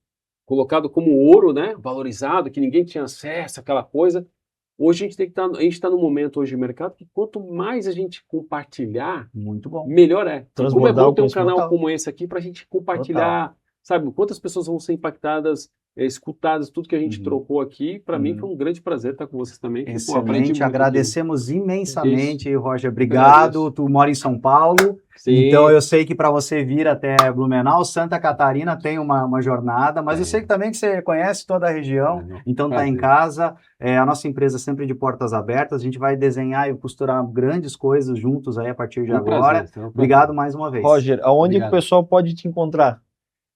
Speaker 2: colocado como ouro, né? Valorizado, que ninguém tinha acesso, aquela coisa. Hoje a gente está num momento hoje de mercado que quanto mais a gente compartilhar,
Speaker 1: Muito bom.
Speaker 2: melhor é. Como é
Speaker 3: Transbordar
Speaker 2: bom
Speaker 3: o
Speaker 2: ter um
Speaker 3: conhecimento.
Speaker 2: canal
Speaker 1: Total.
Speaker 2: como esse aqui para a gente compartilhar, sabe? Quantas pessoas vão ser impactadas, escutadas, tudo que a gente
Speaker 1: Uhum.
Speaker 2: trocou aqui. Para mim foi um grande prazer estar com vocês também. Que, pô, aprendi
Speaker 1: Excelente,
Speaker 2: muito aqui.
Speaker 1: agradecemos imensamente, Roger.
Speaker 2: agradeço.
Speaker 1: Obrigado. Tu mora em São Paulo,
Speaker 2: Sim.
Speaker 1: então eu sei que para você vir até Blumenau, Santa Catarina tem uma jornada, mas eu sei que também que você conhece toda a região, então tá em
Speaker 2: prazer.
Speaker 1: casa. A nossa empresa é sempre de portas abertas, a gente vai desenhar e costurar grandes coisas juntos aí a partir de
Speaker 2: Um
Speaker 1: agora.
Speaker 2: prazer, será um prazer.
Speaker 1: Obrigado mais uma vez.
Speaker 3: Roger, aonde que
Speaker 2: Obrigado.
Speaker 3: o pessoal pode te encontrar?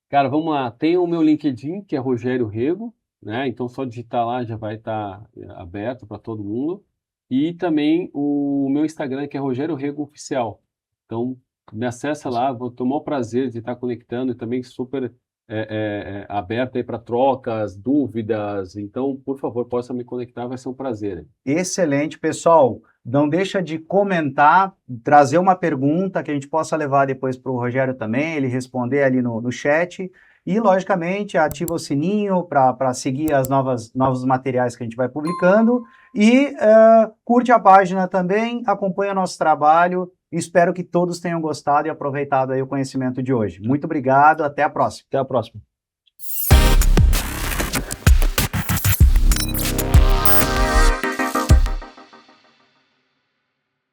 Speaker 2: Cara, vamos lá. Tem o meu LinkedIn, que é Rogério Rego, né? Então só digitar lá já vai estar aberto para todo mundo. E também o meu Instagram, que é Rogério Rego Oficial. Então me acessa lá, vou ter o maior prazer de estar conectando e também super aberto aí para trocas, dúvidas. Então, por favor, possa me conectar, vai ser um prazer.
Speaker 1: Excelente, pessoal. Não deixa de comentar, trazer uma pergunta que a gente possa levar depois para o Rogério também, ele responder ali no chat. E, logicamente, ativa o sininho para seguir as novos materiais que a gente vai publicando. E curte a página também, acompanha nosso trabalho. Espero que todos tenham gostado e aproveitado aí o conhecimento de hoje. Muito obrigado, até a próxima.
Speaker 3: Até a próxima.